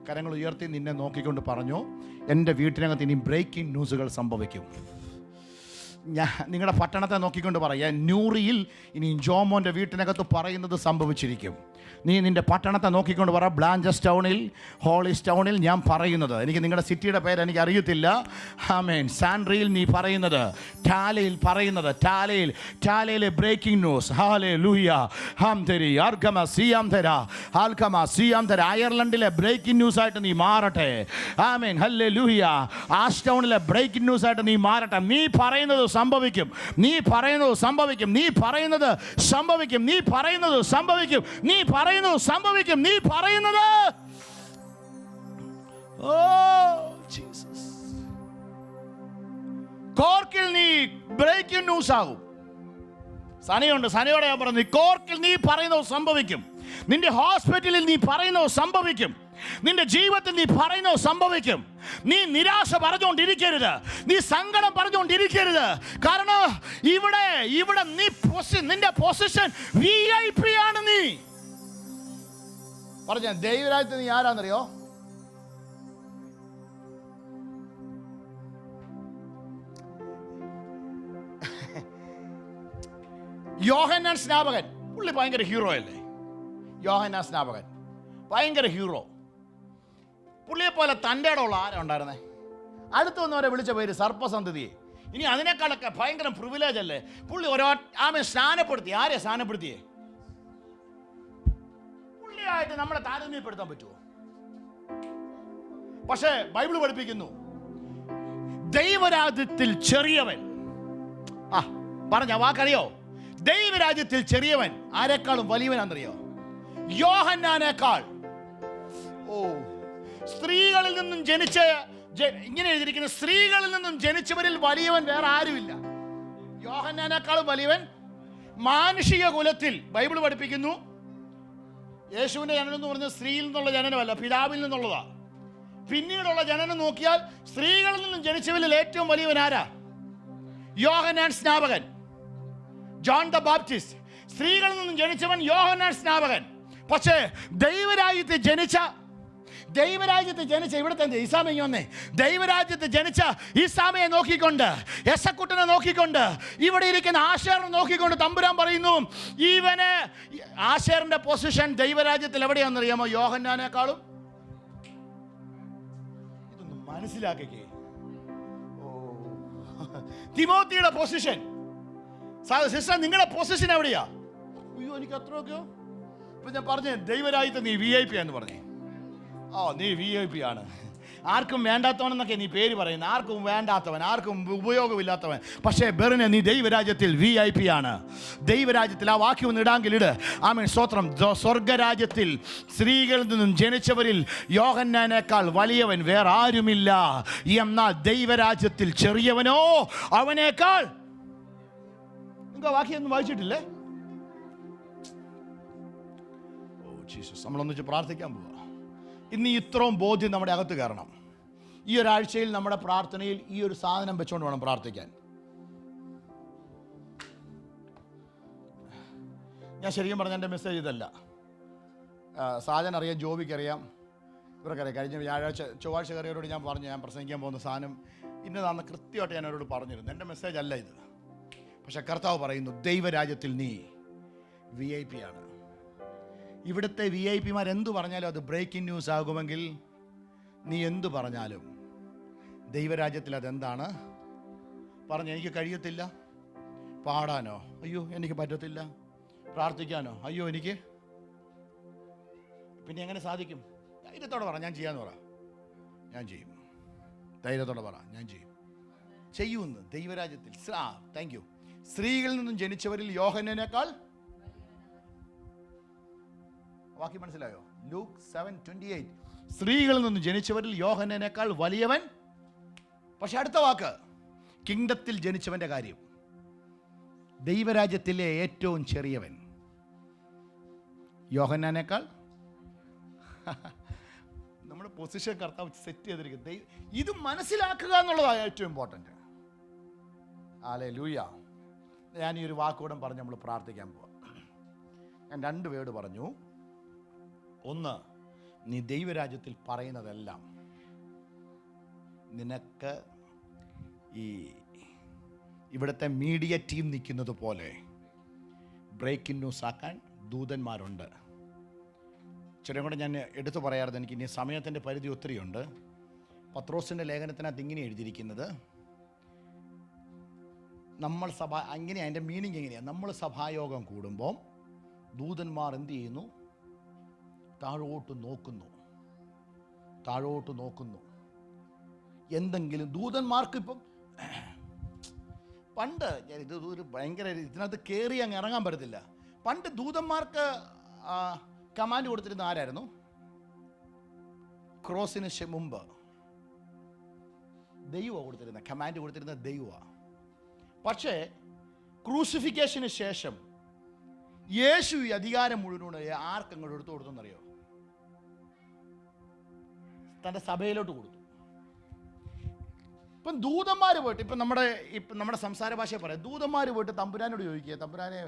കരങ്ങൾ ഉയർത്തി നിന്നെ നോക്കിക്കൊണ്ട് പറഞ്ഞു, എൻ്റെ വീട്ടിനകത്ത് ഇനി ബ്രേക്കിംഗ് ന്യൂസുകൾ സംഭവിക്കും. നിങ്ങളുടെ പട്ടണത്തെ നോക്കിക്കൊണ്ട് പറയാം, ന്യൂറിയിൽ ഇനി ജോമോൻ്റെ വീട്ടിനകത്ത് പറയുന്നത് സംഭവിച്ചിരിക്കും. നീ നിൻ്റെ പട്ടണത്തെ നോക്കിക്കൊണ്ട് പറ, ബ്ലാഞ്ചസ് ടൗണിൽ, ഹോളിസ് ടൗണിൽ ഞാൻ പറയുന്നത്, എനിക്ക് നിങ്ങളുടെ സിറ്റിയുടെ പേര് എനിക്ക് അറിയത്തില്ല, ആമേൻ, സാൻഡ്രിയിൽ നീ പറയുന്നത്, ടാലയിൽ പറയുന്നത്, ടാലയിലെ ബ്രേക്കിംഗ് ന്യൂസ്, ഹല്ലേലൂയ, ഹംതരി അർഗമ സിയാം തര ആൽഗമ സിയാം തര, അയർലൻഡിലെ ബ്രേക്കിംഗ് ന്യൂസായിട്ട് നീ മാറട്ടെ, ആമേൻ, ഹല്ലേലൂയ, ആഷ് ടൗണിലെ ബ്രേക്കിംഗ് ന്യൂസായിട്ട് നീ മാറട്ടെ. നീ പറയുന്നത് സംഭവിക്കും, നീ പറയുന്നത് സംഭവിക്കും, നീ പറയുന്നത് സംഭവിക്കും, നീ പറയുന്നത് സംഭവിക്കും, നീ പറയുന്നത് സംഭവിക്കും, നീ പറയുന്നത്. ഓ ജീസസ്, കോർക്കിൽ നീ ബ്രേക്കിംഗ് ന്യൂസ് ആകും. സനയോടെ ഞാൻ പറഞ്ഞു, കോർക്കിൽ നീ പറയുന്നത് സംഭവിക്കും, നിന്റെ ഹോസ്പിറ്റലിൽ നീ പറയുന്നത് സംഭവിക്കും, നിന്റെ ജീവിതത്തിൽ നീ പറയുന്നത് സംഭവിക്കും. നീ നിരാശ പറഞ്ഞുകൊണ്ടിരിക്കരുത്, നീ സങ്കടം പറഞ്ഞുകൊണ്ടിരിക്കരുത്. കാരണം ഇവിടെ നീ നിന്റെ പൊസിഷൻ VIP ആണ്. നീ പറഞ്ഞ ദൈവരാജ്യത്തിൽ നീ ആരാന്നറിയോ? യോഹന്നാൻ സ്നാപകൻ, പുള്ളി ഭയങ്കര ഹീറോ അല്ലേ? യോഹന്നാൻ സ്നാപകൻ ഭയങ്കര ഹീറോ. പുള്ളിയെ പോലെ തൻ്റെ ഇടമുള്ള ആരാ ഉണ്ടായിരുന്നേ? അടുത്ത് വന്നവരെ വിളിച്ച പേര് സർപ്പസന്തതിയെ. ഇനി അതിനേക്കാളൊക്കെ ഭയങ്കര പ്രിവിലേജ് അല്ലേ പുള്ളി ആമെ സ്നാനപ്പെടുത്തി. ആരെ സ്നാനപ്പെടുത്തിയേ? പുള്ളിയായിട്ട് നമ്മളെ താരതമ്യപ്പെടുത്താൻ പറ്റുമോ? പക്ഷേ ബൈബിൾ പഠിപ്പിക്കുന്നു, ദൈവരാജ്യത്തിൽ ചെറിയവൻ, പറഞ്ഞ വാക്കറിയോ? ദൈവരാജ്യത്തിൽ ചെറിയവൻ ആരെക്കാളും വലിയവനാണെന്നറിയോ? യോഹന്നാനേക്കാൾ. ഓ, സ്ത്രീകളിൽ നിന്നും ജനിച്ച, ഇങ്ങനെ എഴുതിയിരിക്കുന്ന, സ്ത്രീകളിൽ നിന്നും ജനിച്ചവരിൽ വലിയവൻ വേറെ ആരുമില്ല. യോഹന്നാനേക്കാളും വലിയവൻ മാനുഷിക കുലത്തിൽ. ബൈബിൾ പഠിപ്പിക്കുന്നു യേശുവിൻ്റെ ജനനം എന്ന് പറഞ്ഞാൽ സ്ത്രീയിൽ നിന്നുള്ള ജനനമല്ല, പിതാവിൽ നിന്നുള്ളതാ. പിന്നീടുള്ള ജനനം നോക്കിയാൽ സ്ത്രീകളിൽ നിന്നും ജനിച്ചവരിൽ ഏറ്റവും വലിയവൻ ആരാ? യോഹന്നാൻ സ്നാപകൻ, ജോൺ ദ ബാപ്റ്റിസ്റ്റ്. സ്ത്രീകളിൽ നിന്നും ജനിച്ചവൻ യോഹന്നാൻ സ്നാപകൻ. പക്ഷേ ദൈവരാജ്യത്തിൽ ജനിച്ച ഇവിടുത്തെ ഈസാമയ്ക്ക് വന്നേ, ദൈവരാജ്യത്തിൽ ജനിച്ച ഈസാമയെ നോക്കിക്കൊണ്ട്, യെശക്കുട്ടനെ നോക്കിക്കൊണ്ട്, ഇവിടെ ഇരിക്കുന്ന ആശേറിനെ നോക്കിക്കൊണ്ട് തമ്പുരാൻ പറയുന്നു, ഇവന് ആശേറിന്റെ പൊസിഷൻ ദൈവരാജ്യത്തിൽ എവിടെയാണെന്നറിയാമോ? യോഹന്നാനേക്കാളും. ഇതൊന്ന് മനസ്സിലാക്കിക്കേ. തിമോത്തിയുടെ പൊസിഷൻ, സിസ്റ്റർ നിങ്ങളുടെ പൊസിഷൻ എവിടെയാ? അയ്യോ എനിക്ക് അത്രയൊക്കെയോ. ഇപ്പൊ ഞാൻ പറഞ്ഞേ ദൈവരാജ്യത്തെ നീ VIP എന്ന് പറഞ്ഞേ. നീ VIP ആണ്, ആർക്കും വേണ്ടാത്തവനെന്നൊക്കെ നീ പേര് പറയുന്നത്, ആർക്കും വേണ്ടാത്തവൻ, ആർക്കും ഉപയോഗമില്ലാത്തവൻ. പക്ഷേ ബെറിനെ നീ ദൈവരാജ്യത്തിൽ VIP ആണ്. ദൈവരാജ്യത്തിൽ ആ വാക്യം ഒന്ന് ഇടാങ്കിൽ ഇട്. ആമേൻ, സ്തോത്രം. സ്വർഗരാജ്യത്തിൽ സ്ത്രീകളിൽ നിന്നും ജനിച്ചവരിൽ യോഹന്നാനേക്കാൾ വലിയവൻ വേറെ ആരുമില്ല. എന്നാൽ ദൈവരാജ്യത്തിൽ ചെറിയവനോ അവനേക്കാൾ. നിങ്ങൾക്ക് ആ വാക്യം ഒന്നും വായിച്ചിട്ടില്ലേ? ജീസസ്, നമ്മളൊന്നിച്ച് പ്രാർത്ഥിക്കാൻ പോവാ. ഇന്ന് ഇത്രയും ബോധ്യം നമ്മുടെ അകത്ത് കയറണം. ഈ ഒരാഴ്ചയിൽ നമ്മുടെ പ്രാർത്ഥനയിൽ ഈ ഒരു സാധനം വെച്ചുകൊണ്ട് വേണം പ്രാർത്ഥിക്കാൻ. ഞാൻ ശരിക്കും പറഞ്ഞ എൻ്റെ മെസ്സേജ് ഇതല്ല. സാധനം അറിയാം, ജോബിക്കറിയാം, ഇവർക്കറിയാം. കഴിഞ്ഞ ചൊവ്വാഴ്ച കയറിയവരോട് ഞാൻ പറഞ്ഞു ഞാൻ പ്രസംഗിക്കാൻ പോകുന്ന സാധനം ഇന്നതാണെന്ന് കൃത്യമായിട്ട് ഞാൻ അവരോട് പറഞ്ഞിരുന്നു. എൻ്റെ മെസ്സേജ് അല്ല ഇത്. പക്ഷെ കർത്താവ് പറയുന്നു ദൈവരാജ്യത്തിൽ നീ VIP ആണ്. ഇവിടുത്തെ VIP എന്തു പറഞ്ഞാലും അത് ബ്രേക്കിംഗ് ന്യൂസ് ആകുമെങ്കിൽ നീ എന്തു പറഞ്ഞാലും ദൈവരാജ്യത്തിൽ അതെന്താണ് പറഞ്ഞ? എനിക്ക് കഴിയത്തില്ല പാടാനോ, അയ്യോ എനിക്ക് പറ്റത്തില്ല പ്രാർത്ഥിക്കാനോ, അയ്യോ എനിക്ക്, പിന്നെ എങ്ങനെ സാധിക്കും? ധൈര്യത്തോടെ പറ ഞാൻ ചെയ്യാന്ന് പറ, ഞാൻ ചെയ്യും. ധൈര്യത്തോടെ പറ ഞാൻ ചെയ്യും. ചെയ്യുമെന്ന് ദൈവരാജ്യത്തിൽ. Thank you. സ്ത്രീകളിൽ നിന്നും ജനിച്ചവരിൽ യോഹന്നാനേക്കാൾ. വാക്യം മനസ്സിലായോ? ലൂക്ക് 7:28. സ്ത്രീകളിൽ നിന്നും ജനിച്ചവരിൽ യോഹന്നാനേക്കാൾ വലിയവൻ. പക്ഷെ അടുത്ത വാക്ക് കിങ്ഡത്തിൽ ജനിച്ചവന്റെ കാര്യം. ദൈവരാജ്യത്തിലെ ഏറ്റവും ചെറിയവൻ യോഹന്നാനേക്കാൾ. നമ്മുടെ പൊസിഷൻ കർത്താവ് സെറ്റ് ചെയ്തിരിക്കുന്നത്. ഇത് മനസ്സിലാക്കുക എന്നുള്ളതാണ് ഏറ്റവും ഇമ്പോർട്ടൻറ്റ്. ഹല്ലേലൂയ. ഞാൻ ഈ ഒരു വാക്കുകൂടെ പറഞ്ഞ് നമ്മൾ പ്രാർത്ഥിക്കാൻ പോവാം. ഞാൻ 2 വേർഡ് പറഞ്ഞു. ഒന്ന്, നീ ദൈവരാജ്യത്തിൽ പറയുന്നതെല്ലാം നിനക്ക് ഈ ഇവിടുത്തെ മീഡിയ ടീം നിൽക്കുന്നത് പോലെ ബ്രേക്കിംഗ് ന്യൂസ് ആക്കാൻ ദൂതന്മാരുണ്ട്. ചിലരും കൂടെ ഞാൻ എടുത്തു പറയാറുണ്ട്, എനിക്ക് ഇനി സമയത്തിൻ്റെ പരിധി ഒത്തിരിയുണ്ട്. പത്രോസിൻ്റെ ലേഖനത്തിനകത്ത് ഇങ്ങനെ എഴുതിയിരിക്കുന്നത്, നമ്മൾ അങ്ങനെ അതിൻ്റെ മീനിങ് എങ്ങനെയാണ്? നമ്മൾ സഭായോഗം കൂടുമ്പോൾ ദൂതന്മാർ എന്ത് ചെയ്യുന്നു? താഴോട്ട് നോക്കുന്നു. എന്തെങ്കിലും ദൂതന്മാർക്ക് ഇപ്പം പണ്ട് ഇത് ഒരു ഭയങ്കര ഇതിനകത്ത് കയറി അങ്ങ് ഇറങ്ങാൻ പറ്റത്തില്ല. പണ്ട് ദൂതന്മാർക്ക് കമാൻഡ് കൊടുത്തിരുന്ന ആരായിരുന്നു? ക്രോസിന് മുമ്പ് ദൈവമാണ് കൊടുത്തിരുന്നത്, കമാൻഡ് കൊടുത്തിരുന്നത് ദൈവമാണ്. പക്ഷേ ക്രൂസിഫിക്കേഷന് ശേഷം യേശു ഈ അധികാരം മുഴുവനോട് ആർക്കങ്ങോട്ട് എടുത്തു കൊടുത്തെന്നറിയോ? തൻ്റെ സഭയിലോട്ട് കൊടുത്തു. ഇപ്പം ദൂതന്മാർ പോയിട്ട് ഇപ്പം നമ്മുടെ സംസാര ഭാഷ പറയാം, ദൂതന്മാർ പോയിട്ട് തമ്പുരാനോട് ചോദിക്കുക, തമ്പുരാനെ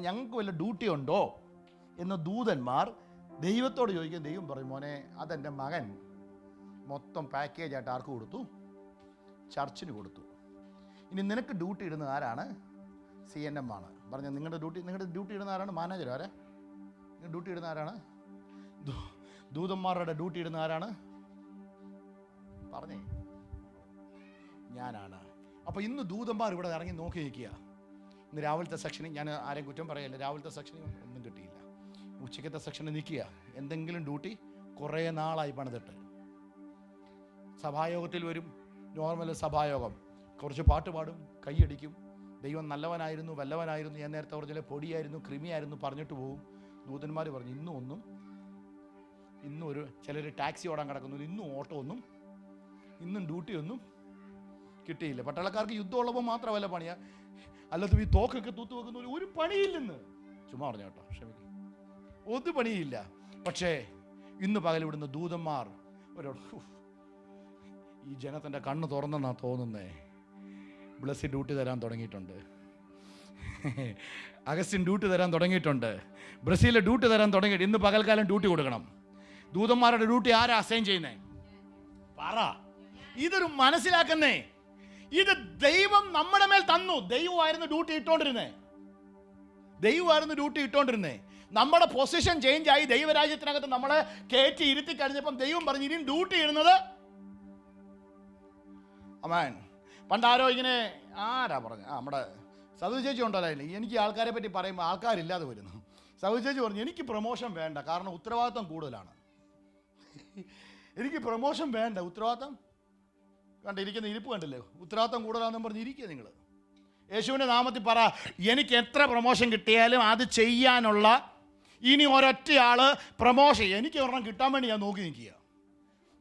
ഞങ്ങൾക്ക് വല്ല ഡ്യൂട്ടി ഉണ്ടോ എന്ന് ദൂതന്മാർ ദൈവത്തോട് ചോദിക്കുക. ദൈവം പറയും, മോനെ അതെൻ്റെ മകൻ മൊത്തം പാക്കേജായിട്ട് ആർക്ക് കൊടുത്തു? ചർച്ചിന് കൊടുത്തു. ഇനി നിനക്ക് ഡ്യൂട്ടി ഇടുന്നത് ആരാണ്? CNM ആണ്. പറഞ്ഞ നിങ്ങളുടെ ഡ്യൂട്ടി ഇടുന്ന ആരാണ്? മാനേജർ ആരാ? നിങ്ങൾ ഡ്യൂട്ടി ഇടുന്ന ആരാണ്? ദൂതന്മാരുടെ ഡ്യൂട്ടി ഇടുന്ന ആരാണ്? പറഞ്ഞേ, ഞാനാണ്. അപ്പോൾ ഇന്ന് ദൂതന്മാർ ഇവിടെ ഇറങ്ങി നോക്കി നിൽക്കുക. ഇന്ന് രാവിലത്തെ സെക്ഷനിൽ ഞാൻ ആരെയും കുറ്റം പറയല്ല, രാവിലത്തെ സെക്ഷനിൽ ഒന്നും കിട്ടിയില്ല. ഉച്ചക്കത്തെ സെക്ഷനിൽ നിൽക്കുക, എന്തെങ്കിലും ഡ്യൂട്ടി കുറേ നാളായി പണിതിട്ട്. സഭായോഗത്തിൽ വരും, നോർമൽ സഭായോഗം, കുറച്ച് പാട്ട് പാടും, കൈയടിക്കും, ദൈവം നല്ലവനായിരുന്നു വല്ലവനായിരുന്നു, ഞാൻ നേരത്തെ പറഞ്ഞാൽ പൊടിയായിരുന്നു കൃമിയായിരുന്നു പറഞ്ഞിട്ട് പോകും. ദൂതന്മാർ പറഞ്ഞു ഇന്നും ചിലർ ടാക്സി ഓടാൻ കിടക്കുന്നു, ഇന്നും ഓട്ടോ ഒന്നും, ഇന്നും ഡ്യൂട്ടി ഒന്നും കിട്ടിയില്ല. പട്ടാളക്കാർക്ക് യുദ്ധമുള്ളപ്പോൾ മാത്രമല്ല പണിയാ, അല്ലാതെ ഈ തോക്കൊക്കെ തൂത്ത് വെക്കുന്ന ഒരു പണിയില്ലെന്ന്. ചുമ്മാ പറഞ്ഞു കേട്ടോ, ക്ഷമിക്കും. ഒരു പണിയില്ല. പക്ഷേ ഇന്ന് പകൽ ഇവിടുന്ന് ദൂതന്മാർ ഈ ജനത്തിൻ്റെ കണ്ണ് തുറന്നെന്നാ തോന്നുന്നേ. ബ്ലസ്സി ഡ്യൂട്ടി തരാൻ തുടങ്ങിയിട്ടുണ്ട്, അഗസ്റ്റിൻ ഡ്യൂട്ടി തരാൻ തുടങ്ങിയിട്ടുണ്ട്, ബ്രസീലിൽ ഡ്യൂട്ടി തരാൻ തുടങ്ങിയിട്ട് ഇന്ന് പകൽക്കാലം ഡ്യൂട്ടി കൊടുക്കണം. ദൂതന്മാരുടെ ഡ്യൂട്ടി ആരാ അസൈൻ ചെയ്യുന്നേ? പറ. ഇതൊരു മനസ്സിലാക്കുന്നേ, ഇത് ദൈവം നമ്മുടെ മേൽ തന്നു. ദൈവമായിരുന്നു ഡ്യൂട്ടി ഇട്ടോണ്ടിരുന്നേ. നമ്മുടെ പൊസിഷൻ ചേഞ്ച് ആയി. ദൈവരാജ്യത്തിനകത്ത് നമ്മളെ കയറ്റി ഇരുത്തി കഴിഞ്ഞപ്പം ദൈവം പറഞ്ഞു ഇനിയും ഡ്യൂട്ടി ഇടുന്നത്. അമേൻ. പണ്ടാരോ ഇങ്ങനെ ആരാ പറഞ്ഞു, നമ്മുടെ സൗദി ചേച്ചി ഉണ്ടല്ലോ. എനിക്ക് ആൾക്കാരെ പറ്റി പറയുമ്പോൾ ആൾക്കാരില്ലാതെ വരുന്നു. സൗദി ചേച്ചി പറഞ്ഞു എനിക്ക് പ്രൊമോഷൻ വേണ്ട, കാരണം ഉത്തരവാദിത്വം കൂടുതലാണ്. എനിക്ക് പ്രൊമോഷൻ വേണ്ട, ഉത്തരവാദിത്വം കണ്ടിരിക്കുന്ന ഇരിപ്പ് കണ്ടില്ലേ, ഉത്തരവാദിത്വം കൂടുതലാണെന്ന് പറഞ്ഞ് ഇരിക്കുക നിങ്ങൾ. യേശുവിൻ്റെ നാമത്തിൽ പറ, എനിക്ക് എത്ര പ്രൊമോഷൻ കിട്ടിയാലും അത് ചെയ്യാനുള്ള ഇനി ഒരൊറ്റയാൾ പ്രൊമോഷൻ എനിക്ക് ഒരെണ്ണം കിട്ടാൻ വേണ്ടി ഞാൻ നോക്കി നിൽക്കുക.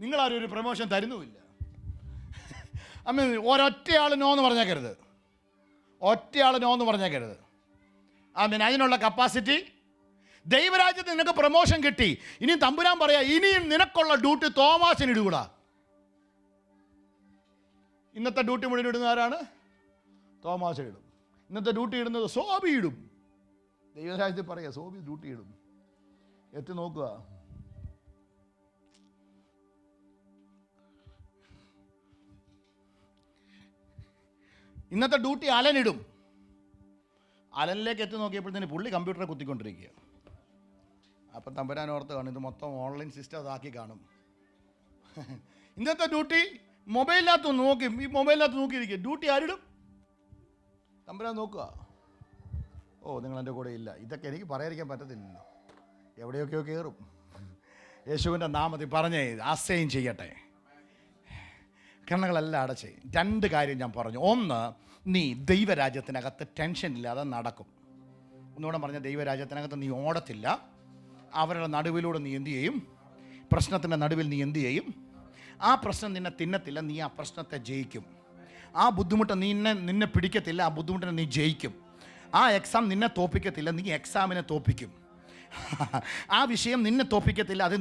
നിങ്ങളാരും ഒരു പ്രൊമോഷൻ തരുന്നുമില്ല. അമ്മ ഒരൊറ്റയാൾ നോ എന്ന് പറഞ്ഞേക്കരുത്, ഒറ്റയാൾ നോ എന്ന് പറഞ്ഞേക്കരുത്. അതിനുള്ള കപ്പാസിറ്റി ദൈവരാജ്യത്ത് നിനക്ക് പ്രൊമോഷൻ കിട്ടി. ഇനി തമ്പുരാൻ പറയാ ഇനിയും നിനക്കുള്ള ഡ്യൂട്ടി തോമാസിന് ഇടുകൂടാ. ഇന്നത്തെ ഡ്യൂട്ടി മുഴുവൻ ഇടുന്ന ആരാണ്? തോമാസ് ഇടും. ഇന്നത്തെ ഡ്യൂട്ടി ഇടുന്നത് സോബി ഇടും. ദൈവരാജ്യത്തിൽ പറയാ സോബി ഡ്യൂട്ടി ഇടും. എത്തി നോക്കുക. ഇന്നത്തെ ഡ്യൂട്ടി അലനിടും. അലനിലേക്ക് എത്തി നോക്കിയപ്പോഴത്തേന് പുള്ളി കമ്പ്യൂട്ടറെ കുത്തിക്കൊണ്ടിരിക്കുക. അപ്പം തമ്പുരാൻ ഓർത്ത് കാണും ഇത് മൊത്തം ഓൺലൈൻ സിസ്റ്റം അതാക്കി കാണും. ഇന്നത്തെ ഡ്യൂട്ടി മൊബൈലിനകത്ത് നോക്കി, ഈ മൊബൈലിനകത്ത് നോക്കിയിരിക്കുക. ഡ്യൂട്ടി ആരിടും? തമ്പുരാൻ നോക്കുക. ഓ നിങ്ങൾ എൻ്റെ കൂടെ ഇല്ല. ഇതൊക്കെ എനിക്ക് പറയാതിരിക്കാൻ പറ്റത്തില്ലല്ലോ, എവിടെയൊക്കെയോ കയറും. യേശുവിൻ്റെ നാമത്തിൽ പറഞ്ഞേ അസൈൻ ചെയ്യട്ടെ. കണ്ണുകളെല്ലാം അടച്ച് 2 കാര്യം ഞാൻ പറഞ്ഞു. ഒന്ന്, നീ ദൈവരാജ്യത്തിനകത്ത് ടെൻഷൻ ഇല്ലാതെ നടക്കും. ഒന്നുകൂടെ പറഞ്ഞ, ദൈവരാജ്യത്തിനകത്ത് നീ ഓടത്തില്ല. അവരുടെ നടുവിലൂടെ നീ എന്തു ചെയ്യും? പ്രശ്നത്തിൻ്റെ നടുവിൽ നീ എന്തു ചെയ്യും? ആ പ്രശ്നം നിന്നെ തിന്നത്തില്ല, നീ ആ പ്രശ്നത്തെ ജയിക്കും. ആ ബുദ്ധിമുട്ട് നിന്നെ പിടിക്കത്തില്ല, ആ ബുദ്ധിമുട്ടിനെ നീ ജയിക്കും. ആ എക്സാം നിന്നെ തോപ്പിക്കത്തില്ല, നീ എക്സാമിനെ തോപ്പിക്കും. ആ വിഷയം നിന്നെ തോപ്പിക്കത്തില്ല, അത്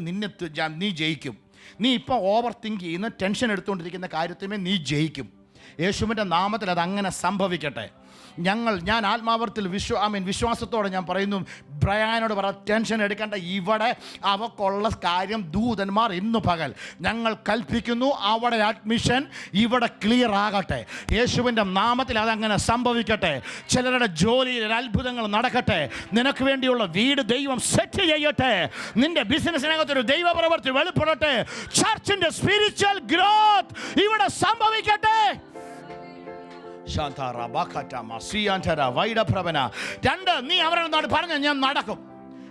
നീ ജയിക്കും. നീ ഇപ്പോൾ ഓവർ തിങ്ക് ചെയ്യുന്ന ടെൻഷൻ എടുത്തുകൊണ്ടിരിക്കുന്ന കാര്യത്തിന്മേൽ നീ ജയിക്കും. യേശുവിൻ്റെ നാമത്തിൽ അതങ്ങനെ സംഭവിക്കട്ടെ. ഞാൻ ആത്മാവത്തിൽ വിശ്വാസത്തോടെ ഞാൻ പറയുന്നു, ബ്രയാനോട് പറ, ടെൻഷൻ എടുക്കേണ്ട. ഇവിടെ അവക്കുള്ള കാര്യം ദൂതന്മാർ ഇന്ന് പകൽ ഞങ്ങൾ കൽപ്പിക്കുന്നു, അവിടെ അഡ്മിഷൻ ഇവിടെ ക്ലിയർ ആകട്ടെ. യേശുവിൻ്റെ നാമത്തിൽ അതങ്ങനെ സംഭവിക്കട്ടെ. ചിലരുടെ ജോലിയിൽ അത്ഭുതങ്ങൾ നടക്കട്ടെ. നിനക്ക് വേണ്ടിയുള്ള വീട് ദൈവം സെറ്റ് ചെയ്യട്ടെ. നിന്റെ ബിസിനസ്സിനകത്തൊരു ദൈവപ്രവൃത്തി വെളിപ്പെടട്ടെ. ചർച്ചിൻ്റെ സ്പിരിച്വൽ ഗ്രോത്ത് ഇവിടെ സംഭവിക്കട്ടെ. 2, നീ അവരുടെ പറഞ്ഞ ഞാൻ നടക്കും.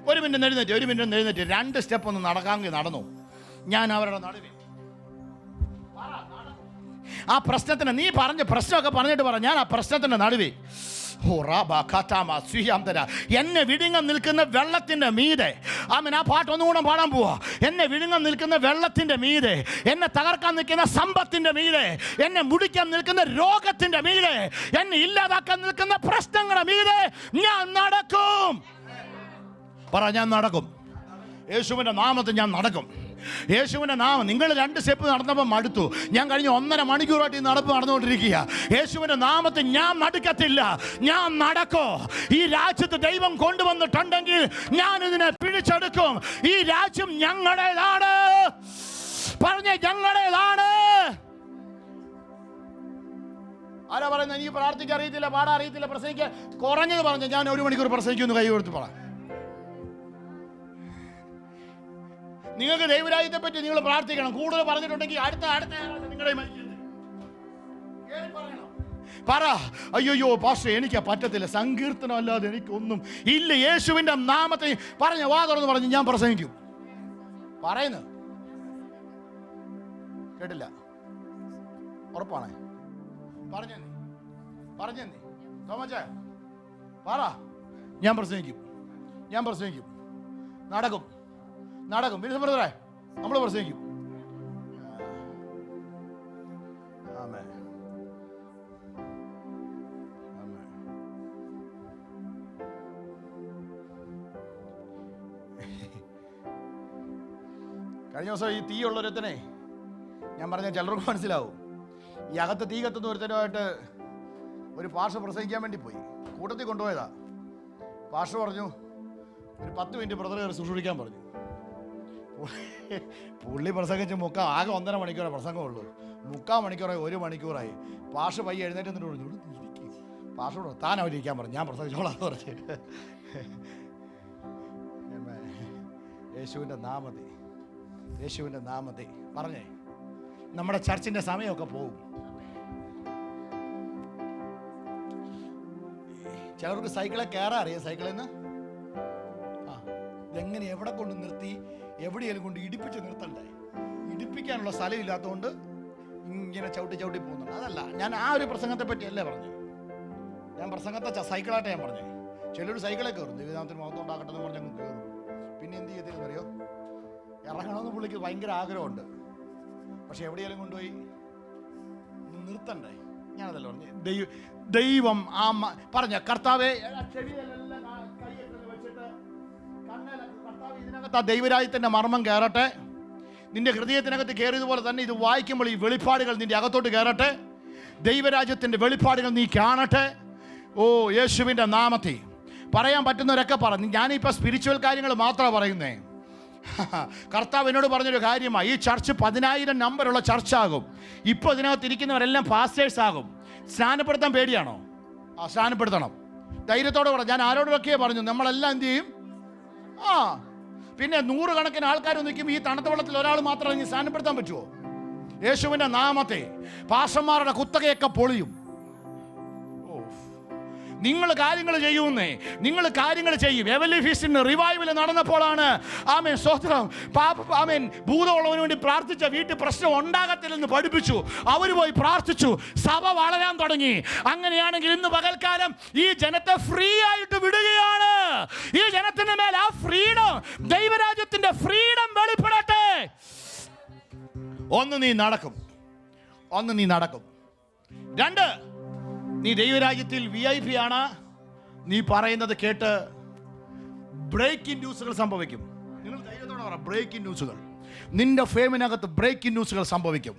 1 മിനിറ്റ് എഴുന്നേറ്റ് 2 സ്റ്റെപ്പ് ഒന്ന് നടക്കാമെങ്കിൽ നടന്നു. ഞാൻ അവരുടെ നടുവിൽ ആ പ്രശ്നത്തിന് നീ പറഞ്ഞ പ്രശ്നമൊക്കെ പറഞ്ഞിട്ട് പറ, ഞാൻ ആ പ്രശ്നത്തിൻ്റെ നടുവിൽ എന്നെ വിഴുങ്ങാൻ നിൽക്കുന്ന വെള്ളത്തിൻ്റെ മീതെ. ആ പാട്ടൊന്നുകൂടെ പാടാൻ പോവാ. എന്നെ വിഴുങ്ങാൻ നിൽക്കുന്ന വെള്ളത്തിൻ്റെ മീതെ, എന്നെ തകർക്കാൻ നിൽക്കുന്ന സമ്പത്തിൻ്റെ മീതെ, എന്നെ മുടിക്കാൻ നിൽക്കുന്ന രോഗത്തിൻ്റെ മീതെ, എന്നെ ഇല്ലാതാക്കാൻ നിൽക്കുന്ന പ്രശ്നങ്ങളുടെ മീതെ ഞാൻ നടക്കും. പറ, ഞാൻ നടക്കും. യേശുവിൻ്റെ നാമത്തിൽ ഞാൻ നടക്കും. യേശുവിൻ്റെ നാമം. നിങ്ങൾ 2 സ്റ്റെപ്പ് നടന്നപ്പോൾ മടുത്തു. ഞാൻ കഴിഞ്ഞ 1.5 മണിക്കൂറായിട്ട് ഈ നടപ്പ് നടന്നുകൊണ്ടിരിക്കുക. യേശുവിൻ്റെ നാമത്തിൽ ഞാൻ മടുക്കത്തില്ല, ഞാൻ നടക്കോ. ഈ രാജ്യത്ത് ദൈവം കൊണ്ടുവന്നിട്ടുണ്ടെങ്കിൽ ഞാൻ ഇതിനെ പിടിച്ചെടുക്കും. ഈ രാജ്യം ഞങ്ങളുടേതാണ്. പറഞ്ഞ ഞങ്ങളുടേതാണ്. ആരാ പറയുന്നത് എനിക്ക് പ്രാർത്ഥിക്കാൻ അറിയത്തില്ല, പാടാൻ അറിയത്തില്ല, പ്രസംഗിക്കാൻ? കുറഞ്ഞത് പറഞ്ഞു ഞാൻ 1 മണിക്കൂർ പ്രസംഗിക്കുമെന്ന് കൈ കൊടുത്ത് പറ. നിങ്ങൾക്ക് ദൈവരാജ്യത്തെ പറ്റി നിങ്ങൾ പ്രാർത്ഥിക്കണം. കൂടുതൽ പറഞ്ഞിട്ടുണ്ടെങ്കിൽ അടുത്ത നിങ്ങളുടെ പറ, അയ്യോ പാസ്റ്റർ എനിക്ക് പറ്റത്തില്ല, സങ്കീർത്തനം അല്ലാതെ എനിക്കൊന്നും ഇല്ല. യേശുവിൻ്റെ നാമത്തെ പറഞ്ഞ വാ തുറന്ന് പറഞ്ഞ് ഞാൻ പ്രസംഗിക്കും. പറയുന്നു കേട്ടില്ല? ഉറപ്പാണേ? പറഞ്ഞേ തോമച്ചേ, പറ. ഞാൻ പ്രസംഗിക്കും. നടക്കും. പിന്നെ ബ്രദറെ, നമ്മൾ പ്രസംഗിക്കും. ആമേൻ. കഴിഞ്ഞ ദിവസം ഈ തീ ഉള്ളൊരുത്തനെ ഞാൻ പറഞ്ഞാൽ ചിലർക്ക് മനസ്സിലാവും. ഈ അകത്ത് തീ കത്തുന്ന ഒരുത്തനുമായിട്ട് ഒരു പാഷ പ്രസംഗിക്കാൻ വേണ്ടി പോയി, കൂട്ടത്തിൽ കൊണ്ടുപോയതാ. പാഷ പറഞ്ഞു ഒരു 10 മിനിറ്റ് ബ്രദർ കയറി ശുശ്രൂഷിക്കാൻ പറഞ്ഞു. പുള്ളി പ്രസംഗിച്ച് ആകെ 1.5 മണിക്കൂറേ പ്രസംഗമുള്ളൂ. 3/4 മണിക്കൂറായി, 1 മണിക്കൂറായി. പാഷ പയ്യെ എഴുന്നേറ്റ് എന്നിട്ട് പറഞ്ഞു ഇരിക്കും. പാഷോട് താൻ അവരിക്കാൻ പറഞ്ഞു, ഞാൻ പ്രസംഗിച്ചോളാന്ന് പറഞ്ഞു. യേശുവിൻ്റെ നാമത്തെ, യേശുവിൻ്റെ നാമത്തെ പറഞ്ഞേ. നമ്മുടെ ചർച്ചിൻ്റെ സമയമൊക്കെ പോകും. ചിലർക്ക് സൈക്കിളെ കയറാൻ അറിയാം. സൈക്കിളിൽ നിന്ന് ഇതെങ്ങനെ എവിടെ കൊണ്ട് നിർത്തി എവിടെയെങ്കിലും കൊണ്ട് ഇടിപ്പിച്ച് നിർത്തണ്ടേ? ഇടിപ്പിക്കാനുള്ള സ്ഥലം ഇല്ലാത്തതുകൊണ്ട് ഇങ്ങനെ ചവിട്ടി പോകുന്നുണ്ട്. അതല്ല, ഞാൻ ആ ഒരു പ്രസംഗത്തെ പറ്റിയല്ലേ പറഞ്ഞു. ഞാൻ പ്രസംഗത്തെ സൈക്കിളായിട്ട് ഞാൻ പറഞ്ഞു. ചിലർ സൈക്കിളെ കയറും, ദൈവനാമത്തിന് മഹത്വം ഉണ്ടാക്കട്ടെ എന്ന് പറഞ്ഞ് അങ്ങ് കയറും. പിന്നെ എന്ത് ചെയ്തില്ലെന്നറിയോ? ഇറങ്ങണമെന്ന് പുള്ളിക്ക് ഭയങ്കര ആഗ്രഹമുണ്ട്, പക്ഷെ എവിടെയെങ്കിലും കൊണ്ടുപോയി നിർത്തണ്ടേ? ഞാനതല്ല പറഞ്ഞു. ദൈവം ആ പറഞ്ഞ കർത്താവെ ഇതിനകത്ത് ആ ദൈവരാജ്യത്തിൻ്റെ മർമ്മം കയറട്ടെ, നിന്റെ ഹൃദയത്തിനകത്ത് കയറിയതുപോലെ തന്നെ ഇത് വായിക്കുമ്പോൾ ഈ വെളിപ്പാടുകൾ നിന്റെ അകത്തോട്ട് കയറട്ടെ, ദൈവരാജ്യത്തിൻ്റെ വെളിപ്പാടുകൾ നീ കാണട്ടെ. ഓ യേശുവിൻ്റെ നാമത്തിൽ പറയാൻ പറ്റുന്നവരൊക്കെ പറഞ്ഞു. ഞാനിപ്പോൾ സ്പിരിച്വൽ കാര്യങ്ങൾ മാത്രമാണ് പറയുന്നേ. കർത്താവ് എന്നോട് പറഞ്ഞൊരു കാര്യമാണ്, ഈ ചർച്ച് 10,000 നമ്പറുള്ള ചർച്ചാകും. ഇപ്പോൾ ഇതിനകത്ത് ഇരിക്കുന്നവരെല്ലാം പാസ്റ്റേഴ്സ് ആകും. സ്നാനപ്പെടുത്താൻ പേടിയാണോ? സ്നാനപ്പെടുത്തണം, ധൈര്യത്തോടെ പറഞ്ഞു. ഞാൻ ആരോടൊക്കെ പറഞ്ഞു, നമ്മളെല്ലാം എന്ത് ചെയ്യും? പിന്നെ 100 കണക്കിന് ആൾക്കാർ നിൽക്കും. ഈ തണുത്ത വെള്ളത്തിൽ ഒരാൾ മാത്രം ഇനി സ്നാനപ്പെടുത്താൻ പറ്റുമോ? യേശുവിൻ്റെ നാമത്തെ പാസ്റ്റർമാരുടെ കുത്തകയൊക്കെ പൊളിയും. നിങ്ങൾ കാര്യങ്ങൾ ചെയ്യുന്നേ, നിങ്ങൾ കാര്യങ്ങൾ ചെയ്യും. എവലി ഫീസ്റ്റിന് റിവൈവൽ നടന്നപ്പോഴാണ് ആമേൻ സ്തോത്രം ആമേൻ ഭൂതമുള്ളവന് വേണ്ടി പ്രാർത്ഥിച്ച വീട്ടിൽ പ്രശ്നം ഉണ്ടാകത്തില്ലെന്ന് പഠിപ്പിച്ചു. അവർ പോയി പ്രാർത്ഥിച്ചു, സഭ വളരാൻ തുടങ്ങി. അങ്ങനെയാണെങ്കിൽ ഇന്ന് പകൽക്കാലം ഈ ജനത്തെ ഫ്രീ ആയിട്ട് വിടുകയാണ്. ഈ ജനത്തിന് മേൽ ആ ഫ്രീഡം, ദൈവരാജ്യത്തിന്റെ ഫ്രീഡം വെളിപ്പെടട്ടെ. ഒന്ന് നീ നടക്കും, 2 നീ ദൈവരാജ്യത്തിൽ VIP ആണ്. നീ പറയുന്നത് കേട്ട് ബ്രേക്കിംഗ് ന്യൂസുകൾ സംഭവിക്കും. നിങ്ങൾ ധൈര്യത്തോടെ പറ, ബ്രേക്കിംഗ് ന്യൂസുകൾ. നിന്റെ ഫേമിനകത്ത് ബ്രേക്കിംഗ് ന്യൂസുകൾ സംഭവിക്കും.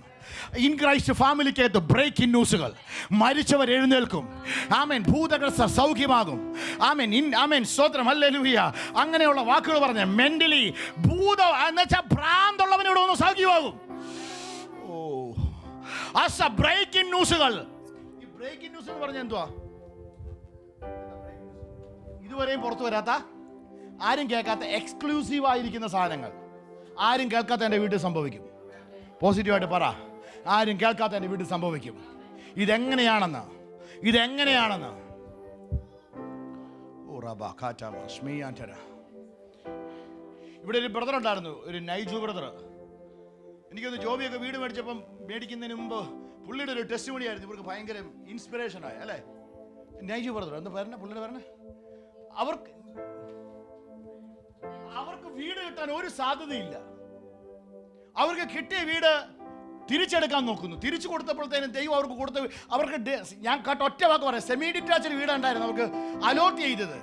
ഇൻ ക്രൈസ്റ്റ് ഫാമിലിക്കകത്ത് ബ്രേക്കിംഗ് ന്യൂസുകൾ. മരിച്ചവർ എഴുന്നേൽക്കും. ആമേൻ. ഭൂതഗ്രസ്തർ സൗഖ്യമാകും. ആമേൻ. ആമേൻ സ്തോത്രം ഹല്ലേലൂയ. അങ്ങനെയുള്ള വാക്കുകൾ പറഞ്ഞ മെന്റലി ഭൂതം എന്നുവെച്ചാൽ ഭ്രാന്തുള്ളവനോട് ഒന്ന് സൗഖ്യമാകും. ബ്രേക്കിംഗ് ന്യൂസുകൾ. ബ്രേക്കിംഗ് ന്യൂസ് എന്ന് പറഞ്ഞാൽ എന്തുവാ? ഇതുവരെയും പുറത്തു വരാത്ത, ആരും കേൾക്കാത്ത, എക്സ്ക്ലൂസീവ് ആയിരിക്കുന്ന സാധനങ്ങൾ ആരും കേൾക്കാത്ത എൻ്റെ വീട്ടിൽ സംഭവിക്കും. പോസിറ്റീവായിട്ട് പറ, ആരും കേൾക്കാത്ത എൻ്റെ വീട്ടിൽ സംഭവിക്കും. ഇതെങ്ങനെയാണെന്ന് ഇവിടെ ഒരു ബ്രദർ ഉണ്ടായിരുന്നു, ഒരു നൈജു ബ്രദർ. എനിക്കൊന്ന് ജോബിയൊക്കെ വീട് മേടിക്കുന്നതിന് മുമ്പ് പുള്ളിയുടെ ഒരു ടെസ്റ്റ് മണിയായിരുന്നു. ഇവർക്ക് ഭയങ്കര ഇൻസ്പിറേഷനായി അല്ലേ? നൈജു ബ്രദർ എന്താ പറഞ്ഞ പുള്ളിയുടെ പറഞ്ഞ അവർക്ക് വീട് കിട്ടാൻ ഒരു സാധ്യതയില്ല. അവർക്ക് കിട്ടിയ വീട് തിരിച്ചെടുക്കാൻ നോക്കുന്നു. തിരിച്ചു കൊടുത്തപ്പോഴത്തേനും ദൈവം അവർക്ക് കൊടുത്ത, അവർക്ക് ഞാൻ ഒറ്റ വാക്ക് പറയാം, സെമി ഡിറ്റാച്ച്ഡ് വീടുണ്ടായിരുന്നു അവർക്ക് അലോട്ട് ചെയ്തത്.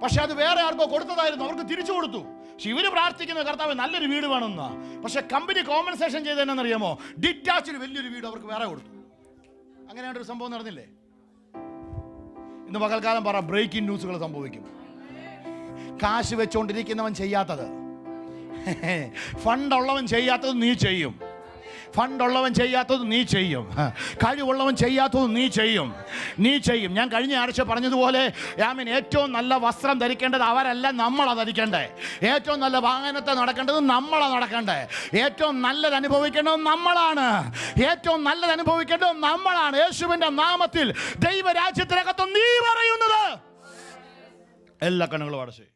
പക്ഷെ അത് വേറെ ആർക്കോ കൊടുത്തതായിരുന്നു, അവർക്ക് തിരിച്ചു കൊടുത്തു. പക്ഷെ ഇവര് പ്രാർത്ഥിക്കുന്ന കർത്താവ് നല്ലൊരു വീട് വേണമെന്നാ. പക്ഷെ കമ്പനി കോമ്പൻസേഷൻ ചെയ്തതെന്നറിയാമോ? ഡിറ്റാച്ച്ഡ് വലിയൊരു വീട് അവർക്ക് വേറെ കൊടുത്തു. അങ്ങനെയാണ് ഒരു സംഭവം നടന്നില്ലേ? ഇന്ന് പകൽക്കാലം പറ, ബ്രേക്കിംഗ് ന്യൂസുകൾ സംഭവിക്കും. കാശ് വെച്ചോണ്ടിരിക്കുന്നവൻ ചെയ്യാത്തത്, ഫണ്ടുള്ളവൻ ചെയ്യാത്തത് നീ ചെയ്യും. കഴിവുള്ളവൻ ചെയ്യാത്തത് നീ ചെയ്യും. ഞാൻ കഴിഞ്ഞ ആഴ്ച പറഞ്ഞതുപോലെ ഏറ്റവും നല്ല വസ്ത്രം ധരിക്കേണ്ടത് അവരല്ല, നമ്മളാണ് ധരിക്കേണ്ടത്. ഏറ്റവും നല്ല വാഹനത്തെ നടക്കേണ്ടത് നമ്മളാണ് നടക്കേണ്ടത്. ഏറ്റവും നല്ലത് അനുഭവിക്കേണ്ടത് നമ്മളാണ്. യേശുവിന്റെ നാമത്തിൽ ദൈവരാജ്യത്തിനകത്ത് നീ പറയുന്നത്. എല്ലാ കണ്ണുകളും അടച്ച്